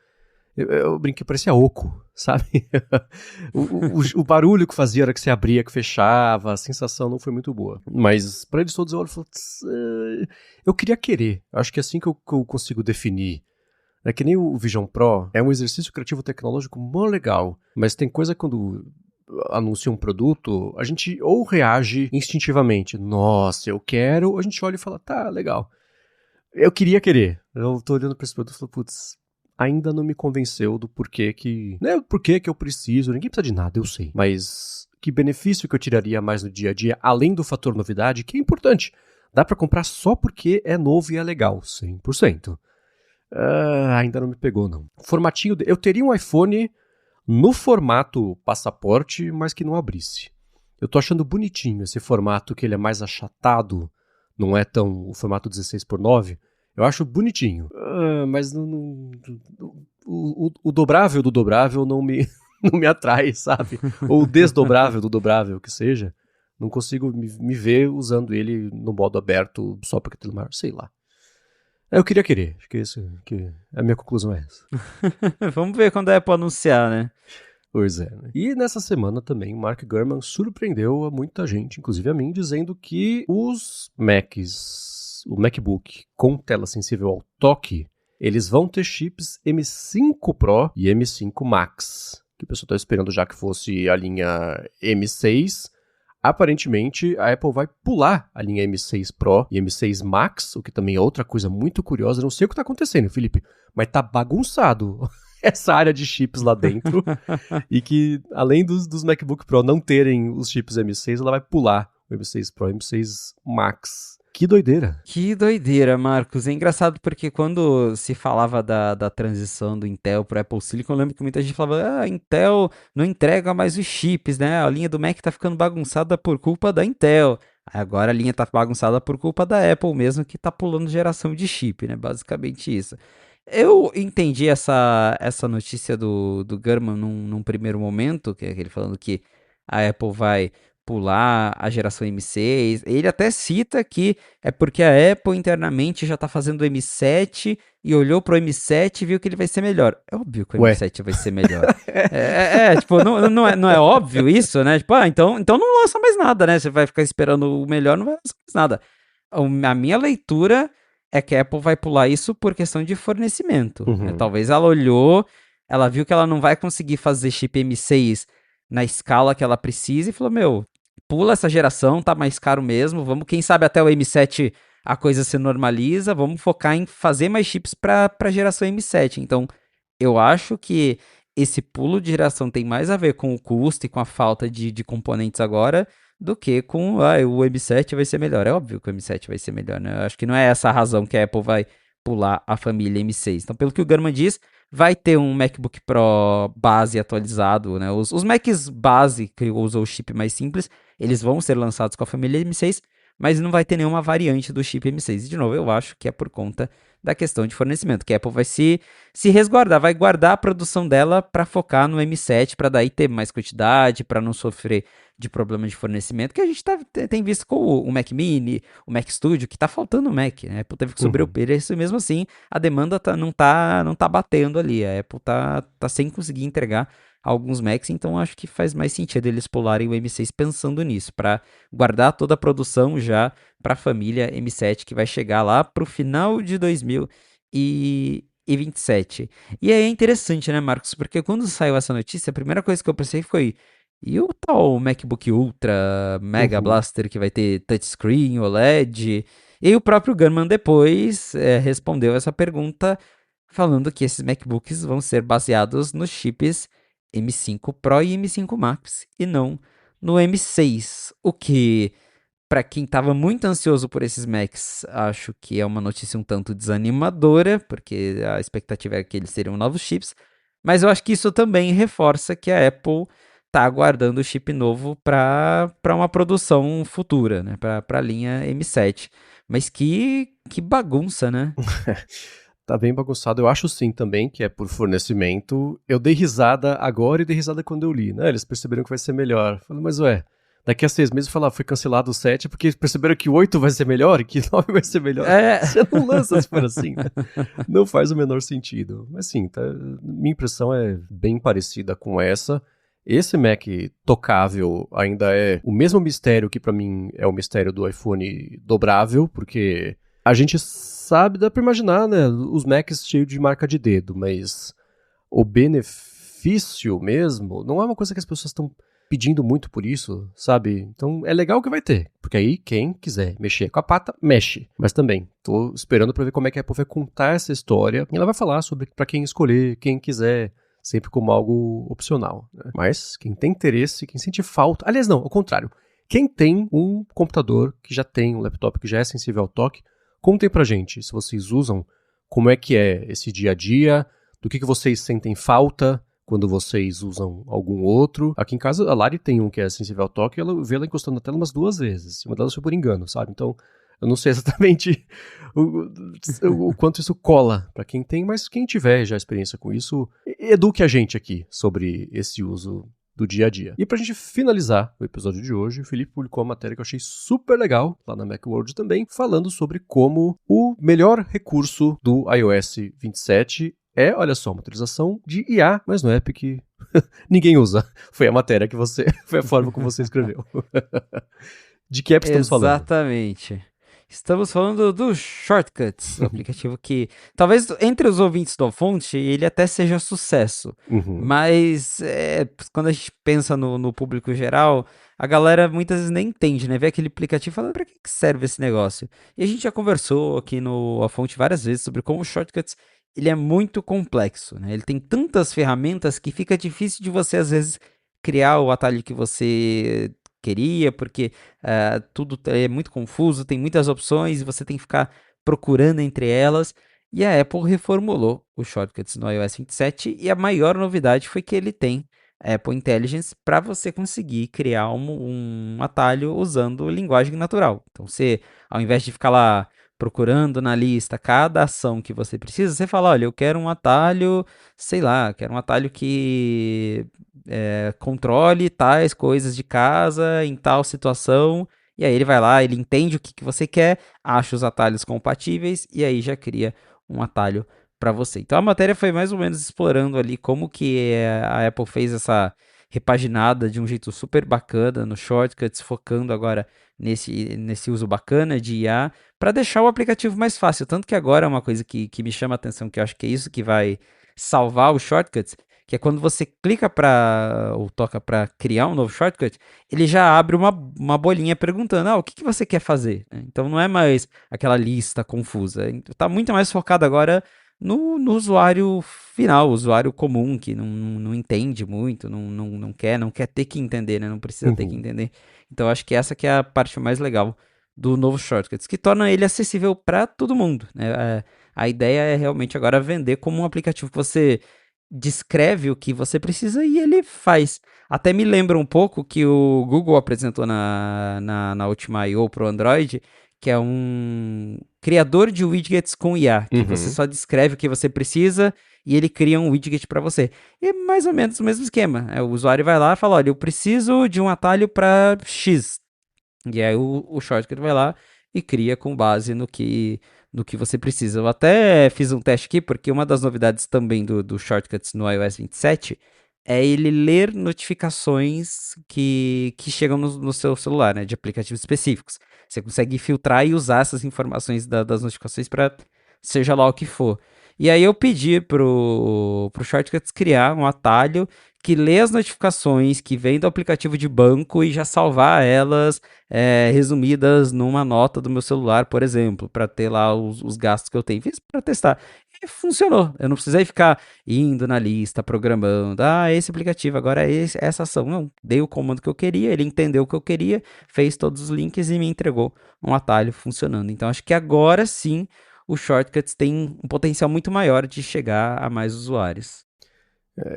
Eu brinquei, parecia oco, sabe? o barulho que fazia era que você abria, que fechava, a sensação não foi muito boa. Mas pra eles todos eu olho e falo, eu queria querer. Acho que é assim que eu consigo definir. É que nem o Vision Pro, é um exercício criativo tecnológico mó legal, mas tem coisa quando anuncia um produto, a gente ou reage instintivamente, nossa, eu quero, ou a gente olha e fala, tá, legal. Eu queria querer. Eu tô olhando pra esse produto e falo, putz, ainda não me convenceu do porquê que... Né, porquê que eu preciso, ninguém precisa de nada, eu sei. Mas que benefício que eu tiraria mais no dia a dia, além do fator novidade, que é importante. Dá pra comprar só porque é novo e é legal, 100%. Ainda não me pegou, não. Formatinho... Eu teria um iPhone no formato passaporte, mas que não abrisse. Eu tô achando bonitinho esse formato que ele é mais achatado, não é tão o formato 16:9. Eu acho bonitinho, mas o dobrável do dobrável não me, não me atrai, sabe? Ou o desdobrável do dobrável, que seja. Não consigo me ver usando ele no modo aberto só porque tem maior, sei lá. Eu queria querer, acho que a minha conclusão é essa. Vamos ver quando a Apple anunciar, né? Pois é, né? E nessa semana também, o Mark Gurman surpreendeu a muita gente, inclusive a mim, dizendo que os Macs, o MacBook com tela sensível ao toque, eles vão ter chips M5 Pro e M5 Max, que o pessoal está esperando já que fosse a linha M6. Aparentemente, a Apple vai pular a linha M6 Pro e M6 Max, o que também é outra coisa muito curiosa. Não sei o que está acontecendo, Felipe, mas tá bagunçado essa área de chips lá dentro. E que, além dos MacBook Pro não terem os chips M6, ela vai pular o M6 Pro e M6 Max. Que doideira. Que doideira, Marcos. É engraçado porque quando se falava da transição do Intel para Apple Silicon, eu lembro que muita gente falava, a Intel não entrega mais os chips, né? A linha do Mac tá ficando bagunçada por culpa da Intel. Agora a linha tá bagunçada por culpa da Apple mesmo, que tá pulando geração de chip, né? Basicamente isso. Eu entendi essa notícia do Gurman num primeiro momento, que é ele falando que a Apple vai pular a geração M6. Ele até cita que é porque a Apple internamente já está fazendo o M7 e olhou pro M7 e viu que ele vai ser melhor. É óbvio que o M7 vai ser melhor. Tipo, não é óbvio isso, né? Tipo, então não lança mais nada, né? Você vai ficar esperando o melhor, não vai lançar mais nada. A minha leitura é que a Apple vai pular isso por questão de fornecimento. Né? Talvez ela olhou, ela viu que ela não vai conseguir fazer chip M6 na escala que ela precisa e falou, meu, pula essa geração, tá mais caro mesmo, vamos, quem sabe até o M7 a coisa se normaliza, vamos focar em fazer mais chips para a geração M7. Então, eu acho que esse pulo de geração tem mais a ver com o custo e com a falta de componentes agora do que com o M7 vai ser melhor. É óbvio que o M7 vai ser melhor, né? Eu acho que não é essa a razão que a Apple vai pular a família M6. Então, pelo que o Gurman diz, vai ter um MacBook Pro base atualizado, né? Os Macs base, que usam o chip mais simples, eles vão ser lançados com a família M6, mas não vai ter nenhuma variante do chip M6. E, de novo, eu acho que é por conta da questão de fornecimento, que a Apple vai se resguardar, vai guardar a produção dela para focar no M7, para daí ter mais quantidade, para não sofrer de problema de fornecimento, que a gente tem visto com o Mac Mini, o Mac Studio, que tá faltando o Mac, né? A Apple teve que subir o preço e mesmo assim a demanda não tá batendo ali, a Apple tá sem conseguir entregar alguns Macs, então acho que faz mais sentido eles pularem o M6 pensando nisso, para guardar toda a produção já para a família M7 que vai chegar lá para o final de 2027. E aí é interessante, né, Marcos? Porque quando saiu essa notícia, a primeira coisa que eu pensei foi: e o tal MacBook Ultra Mega Uhum. Blaster que vai ter touchscreen, OLED? E o próprio Gunman depois respondeu essa pergunta falando que esses MacBooks vão ser baseados nos chips M5 Pro e M5 Max e não no M6, o que para quem estava muito ansioso por esses Macs, acho que é uma notícia um tanto desanimadora, porque a expectativa era que eles seriam novos chips, mas eu acho que isso também reforça que a Apple está aguardando o chip novo para uma produção futura, né? Para a linha M7. Mas que bagunça, né? Tá bem bagunçado. Eu acho sim também que é por fornecimento. Eu dei risada agora e dei risada quando eu li, né? Eles perceberam que vai ser melhor. Falei, mas ué, daqui a 6 meses falar, foi cancelado o 7 porque perceberam que o 8 vai ser melhor e que o 9 vai ser melhor. É. Você não lança se for assim, né? Não faz o menor sentido. Mas sim, tá, minha impressão é bem parecida com essa. Esse Mac tocável ainda é o mesmo mistério que pra mim é o mistério do iPhone dobrável, porque a gente sabe, dá pra imaginar, né, os Macs cheios de marca de dedo, mas o benefício mesmo não é uma coisa que as pessoas estão pedindo muito por isso, sabe? Então é legal que vai ter, porque aí quem quiser mexer com a pata, mexe. Mas também, tô esperando pra ver como é que a Apple vai contar essa história, e ela vai falar sobre pra quem escolher, quem quiser, sempre como algo opcional, né? Mas quem tem interesse, quem sente falta... Aliás, não, ao contrário. Quem tem um computador que já tem um laptop que já é sensível ao toque, contem pra gente se vocês usam, como é que é esse dia a dia, do que vocês sentem falta quando vocês usam algum outro. Aqui em casa a Lari tem um que é sensível ao toque e ela vê ela encostando na tela umas 2 vezes. Uma delas foi por engano, sabe? Então eu não sei exatamente o quanto isso cola pra quem tem, mas quem tiver já experiência com isso, eduque a gente aqui sobre esse uso do dia a dia. E pra gente finalizar o episódio de hoje, o Felipe publicou uma matéria que eu achei super legal, lá na Macworld também, falando sobre como o melhor recurso do iOS 27 é, olha só, uma utilização de IA, mas no Epic ninguém usa. Foi a matéria que você, foi a forma como você escreveu. De que app estamos falando? Exatamente. Estamos falando do Shortcuts, o aplicativo que, talvez entre os ouvintes do Fonte, ele até seja sucesso. Uhum. Mas quando a gente pensa no público geral, a galera muitas vezes nem entende, né? Vê aquele aplicativo e fala, pra que serve esse negócio? E a gente já conversou aqui no A Fonte várias vezes sobre como o Shortcuts ele é muito complexo, né? Ele tem tantas ferramentas que fica difícil de você, às vezes, criar o atalho que você queria, porque tudo é muito confuso, tem muitas opções e você tem que ficar procurando entre elas. E a Apple reformulou o Shortcuts no iOS 27 e a maior novidade foi que ele tem Apple Intelligence para você conseguir criar um atalho usando linguagem natural. Então, você, ao invés de ficar lá procurando na lista cada ação que você precisa, você fala, olha, eu quero um atalho, sei lá, quero um atalho que controle tais coisas de casa em tal situação. E aí ele vai lá, ele entende o que você quer, acha os atalhos compatíveis e aí já cria um atalho para você. Então a matéria foi mais ou menos explorando ali como que a Apple fez essa repaginada de um jeito super bacana no Shortcuts, focando agora nesse uso bacana de IA, para deixar o aplicativo mais fácil. Tanto que agora é uma coisa que me chama a atenção, que eu acho que é isso que vai salvar o Shortcuts, que é quando você clica para ou toca para criar um novo shortcut, ele já abre uma bolinha perguntando, o que você quer fazer? Então não é mais aquela lista confusa. Está muito mais focado agora no usuário final, o usuário comum, que não entende muito, não quer ter que entender, né? Não precisa ter que Uhum. entender. Então acho que essa que é a parte mais legal do novo Shortcuts, que torna ele acessível para todo mundo, né? A ideia é realmente agora vender como um aplicativo que você descreve o que você precisa e ele faz. Até me lembra um pouco que o Google apresentou na última I/O para o Android, que é um criador de widgets com IA, que você Uhum. só descreve o que você precisa e ele cria um widget para você. E é mais ou menos o mesmo esquema. O usuário vai lá e fala, olha, eu preciso de um atalho para X. E aí o shortcut vai lá e cria com base no que você precisa. Eu até fiz um teste aqui, porque uma das novidades também do Shortcuts no iOS 27 é ele ler notificações que chegam no seu celular, né, de aplicativos específicos. Você consegue filtrar e usar essas informações das notificações para seja lá o que for. E aí eu pedi pro Shortcuts criar um atalho que lê as notificações que vem do aplicativo de banco e já salvar elas resumidas numa nota do meu celular, por exemplo, para ter lá os gastos que eu tenho. Fiz para testar. E funcionou. Eu não precisei ficar indo na lista, programando. Esse aplicativo, agora é essa ação. Não, dei o comando que eu queria, ele entendeu o que eu queria, fez todos os links e me entregou um atalho funcionando. Então acho que agora sim o Shortcuts tem um potencial muito maior de chegar a mais usuários.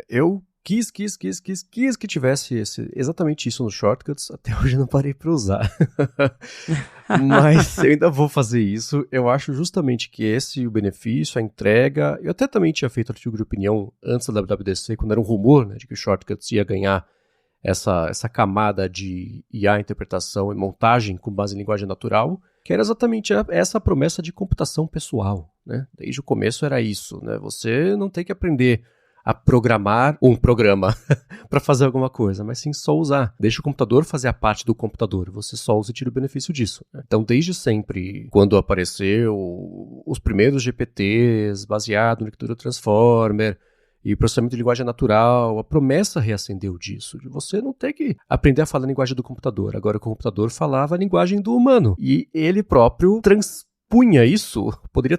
Eu quis que tivesse exatamente isso no Shortcuts, até hoje não parei para usar. Mas eu ainda vou fazer isso. Eu acho justamente que esse o benefício, a entrega. Eu até também tinha feito artigo de opinião antes da WWDC, quando era um rumor, né, de que o Shortcuts ia ganhar essa camada de IA, interpretação e montagem com base em linguagem natural, que era exatamente essa promessa de computação pessoal, né? Desde o começo era isso, né? Você não tem que aprender a programar um programa para fazer alguma coisa, mas sim só usar. Deixa o computador fazer a parte do computador, você só usa e tira o benefício disso. Então, desde sempre, quando apareceu os primeiros GPTs baseados no Lectura Transformer e processamento de linguagem natural, a promessa reacendeu disso, de você não ter que aprender a falar a linguagem do computador. Agora o computador falava a linguagem do humano, e ele próprio transpunha isso,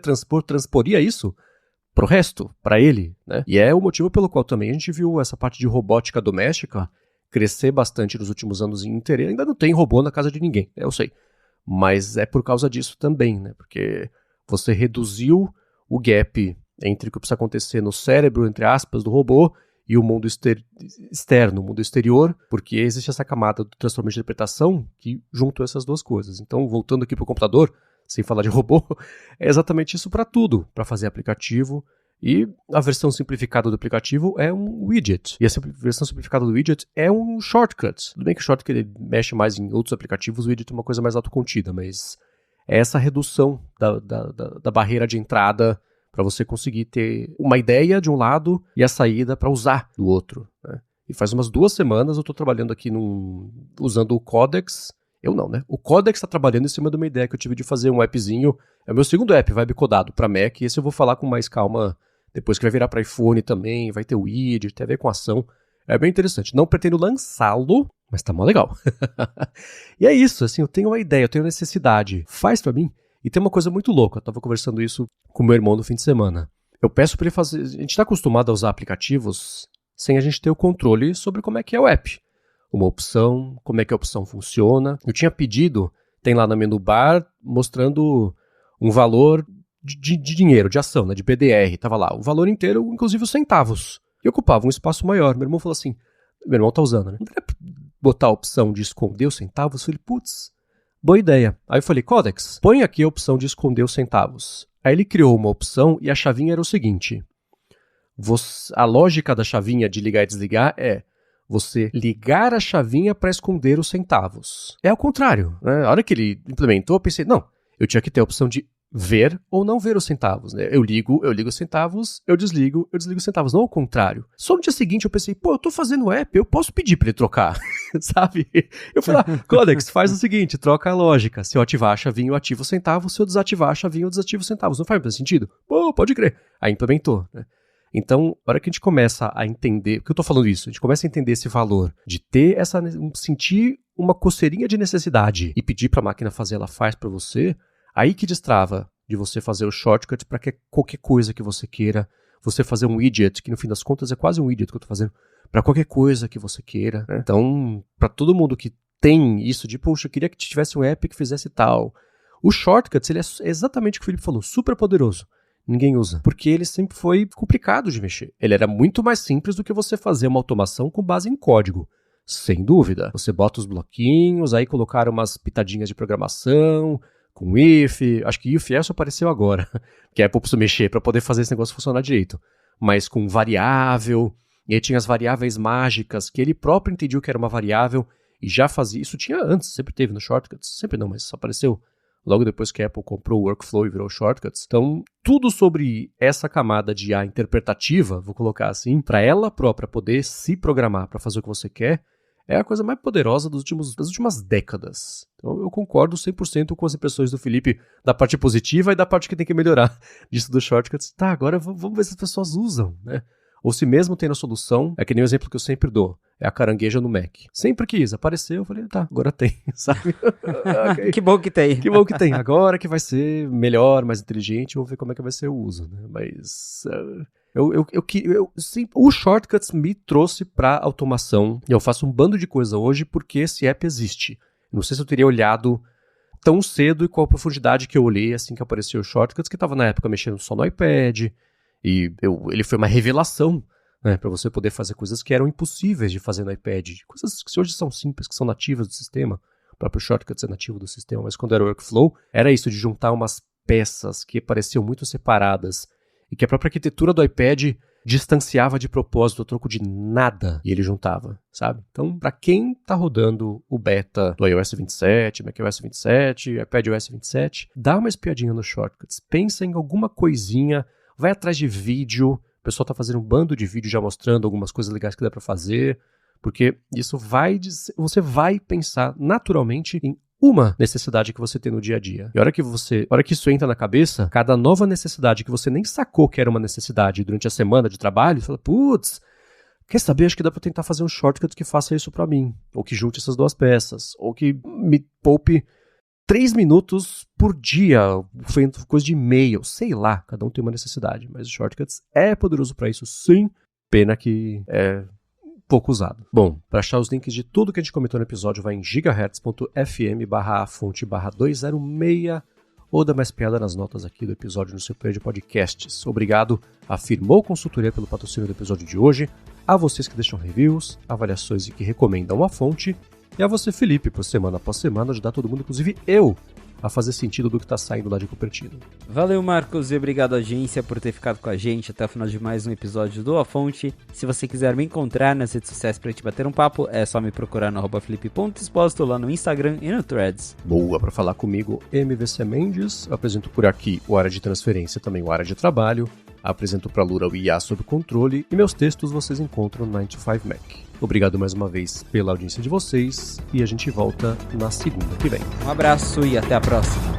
transporia isso pro resto, para ele, né? E é o motivo pelo qual também a gente viu essa parte de robótica doméstica crescer bastante nos últimos anos em inteiro. Ainda não tem robô na casa de ninguém, eu sei. Mas é por causa disso também, né? Porque você reduziu o gap entre o que precisa acontecer no cérebro, entre aspas, do robô e o mundo externo, o mundo exterior, porque existe essa camada do transformador de interpretação que juntou essas duas coisas. Então, voltando aqui para o computador, sem falar de robô, é exatamente isso para tudo, para fazer aplicativo. E a versão simplificada do aplicativo é um widget. E essa versão simplificada do widget é um shortcut. Tudo bem que o shortcut ele mexe mais em outros aplicativos, o widget é uma coisa mais autocontida, mas é essa redução da barreira de entrada para você conseguir ter uma ideia de um lado e a saída para usar do outro, né? E faz umas 2 semanas eu estou trabalhando aqui usando o Codex. Eu não, né? O Codex está trabalhando em cima de uma ideia que eu tive de fazer um appzinho. É o meu segundo app, Vibe Codado, para Mac. E esse eu vou falar com mais calma depois, que vai virar para iPhone também. Vai ter o widget, tem a ver com ação. É bem interessante. Não pretendo lançá-lo, mas tá mó legal. E é isso, assim, eu tenho uma ideia, eu tenho necessidade. Faz para mim. E tem uma coisa muito louca. Eu tava conversando isso com meu irmão no fim de semana. Eu peço para ele fazer... A gente tá acostumado a usar aplicativos sem a gente ter o controle sobre como é que é o app. Uma opção, como é que a opção funciona. Eu tinha pedido, tem lá na menu bar, mostrando um valor de dinheiro, de ação, né, de BDR. Tava lá, o valor inteiro, inclusive os centavos. E ocupava um espaço maior. Meu irmão falou assim, meu irmão tá usando, né? Não dá pra botar a opção de esconder os centavos? Eu falei, putz, boa ideia. Aí eu falei, Codex, põe aqui a opção de esconder os centavos. Aí ele criou uma opção e a chavinha era o seguinte. A lógica da chavinha de ligar e desligar é você ligar a chavinha para esconder os centavos. É ao contrário, né? A hora que ele implementou, eu pensei, não, eu tinha que ter a opção de ver ou não ver os centavos, né? Eu ligo os centavos, eu desligo os centavos, não ao contrário. Só no dia seguinte eu pensei, eu tô fazendo app, eu posso pedir para ele trocar, sabe? Eu falei, Codex, faz o seguinte, troca a lógica. Se eu ativar a chavinha, eu ativo os centavos, se eu desativar a chavinha, eu desativo os centavos. Não faz sentido? Pode crer. Aí implementou, né? Então, a hora que a gente começa a entender, por que eu tô falando isso? A gente começa a entender esse valor de ter sentir uma coceirinha de necessidade e pedir para a máquina fazer, ela faz para você, aí que destrava de você fazer o shortcut para qualquer coisa que você queira, você fazer um widget, que no fim das contas é quase um widget que eu tô fazendo, para qualquer coisa que você queira, né? Então, para todo mundo que tem isso de, poxa, eu queria que tivesse um app que fizesse tal. O shortcuts, ele é exatamente o que o Felipe falou, super poderoso. Ninguém usa, porque ele sempre foi complicado de mexer. Ele era muito mais simples do que você fazer uma automação com base em código. Sem dúvida. Você bota os bloquinhos, aí colocaram umas pitadinhas de programação, com if, acho que if só apareceu agora, que a Apple precisa mexer para poder fazer esse negócio funcionar direito. Mas com variável, e aí tinha as variáveis mágicas, que ele próprio entendia que era uma variável, e já fazia, isso tinha antes, sempre teve no Shortcuts, sempre não, mas só apareceu logo depois que a Apple comprou o Workflow e virou Shortcuts. Então, tudo sobre essa camada de IA interpretativa, vou colocar assim, para ela própria poder se programar para fazer o que você quer, é a coisa mais poderosa das últimas décadas. Então eu concordo 100% com as impressões do Felipe da parte positiva e da parte que tem que melhorar disso dos shortcuts. Tá, agora vamos ver se as pessoas usam, né? Ou se mesmo tem a solução, é que nem o exemplo que eu sempre dou, é a carangueja no Mac. Sempre quis, apareceu, eu falei, tá, agora tem, sabe? Okay. Que bom que tem. Que bom que tem, agora que vai ser melhor, mais inteligente, vamos ver como é que vai ser o uso, né? Mas... o Shortcuts me trouxe para automação. Eu faço um bando de coisa hoje porque esse app existe. Não sei se eu teria olhado tão cedo e qual a profundidade que eu olhei assim que apareceu o Shortcuts, que estava na época mexendo só no iPad. E ele foi uma revelação, né, para você poder fazer coisas que eram impossíveis de fazer no iPad. Coisas que hoje são simples, que são nativas do sistema. O próprio Shortcuts é nativo do sistema, mas quando era o Workflow, era isso de juntar umas peças que pareciam muito separadas. E que a própria arquitetura do iPad distanciava de propósito, a troco de nada, e ele juntava, sabe? Então, para quem tá rodando o beta do iOS 27, macOS 27, iPadOS 27, dá uma espiadinha no Shortcuts, pensa em alguma coisinha, vai atrás de vídeo, o pessoal tá fazendo um bando de vídeo já mostrando algumas coisas legais que dá para fazer, porque isso você vai pensar naturalmente em uma necessidade que você tem no dia a dia. E a hora que isso entra na cabeça, cada nova necessidade que você nem sacou que era uma necessidade durante a semana de trabalho, você fala, putz, quer saber? Acho que dá pra tentar fazer um shortcut que faça isso pra mim. Ou que junte essas duas peças. Ou que me poupe 3 minutos por dia. Foi coisa de e-mail. Sei lá, cada um tem uma necessidade. Mas o Shortcuts é poderoso pra isso, sim. Pena que é pouco usado. Bom, para achar os links de tudo que a gente comentou no episódio, vai em gigahertz.fm/a fonte/206 ou dá mais piada nas notas aqui do episódio no seu player de podcasts. Obrigado a Firmou Consultoria pelo patrocínio do episódio de hoje, a vocês que deixam reviews, avaliações e que recomendam a fonte, e a você, Felipe, por semana após semana ajudar todo mundo, inclusive eu, a fazer sentido do que está saindo lá de Cupertino. Valeu, Marcos, e obrigado, agência, por ter ficado com a gente até o final de mais um episódio do A Fonte. Se você quiser me encontrar nas redes sociais pra gente bater um papo, é só me procurar no @felipe.exposto lá no Instagram e no Threads. Boa, para falar comigo, MVC Mendes, eu apresento por aqui o Área de Transferência, também o Área de Trabalho, apresento para a Lura o IA sob controle e meus textos vocês encontram no 9to5Mac. Obrigado mais uma vez pela audiência de vocês e a gente volta na segunda que vem. Um abraço e até a próxima.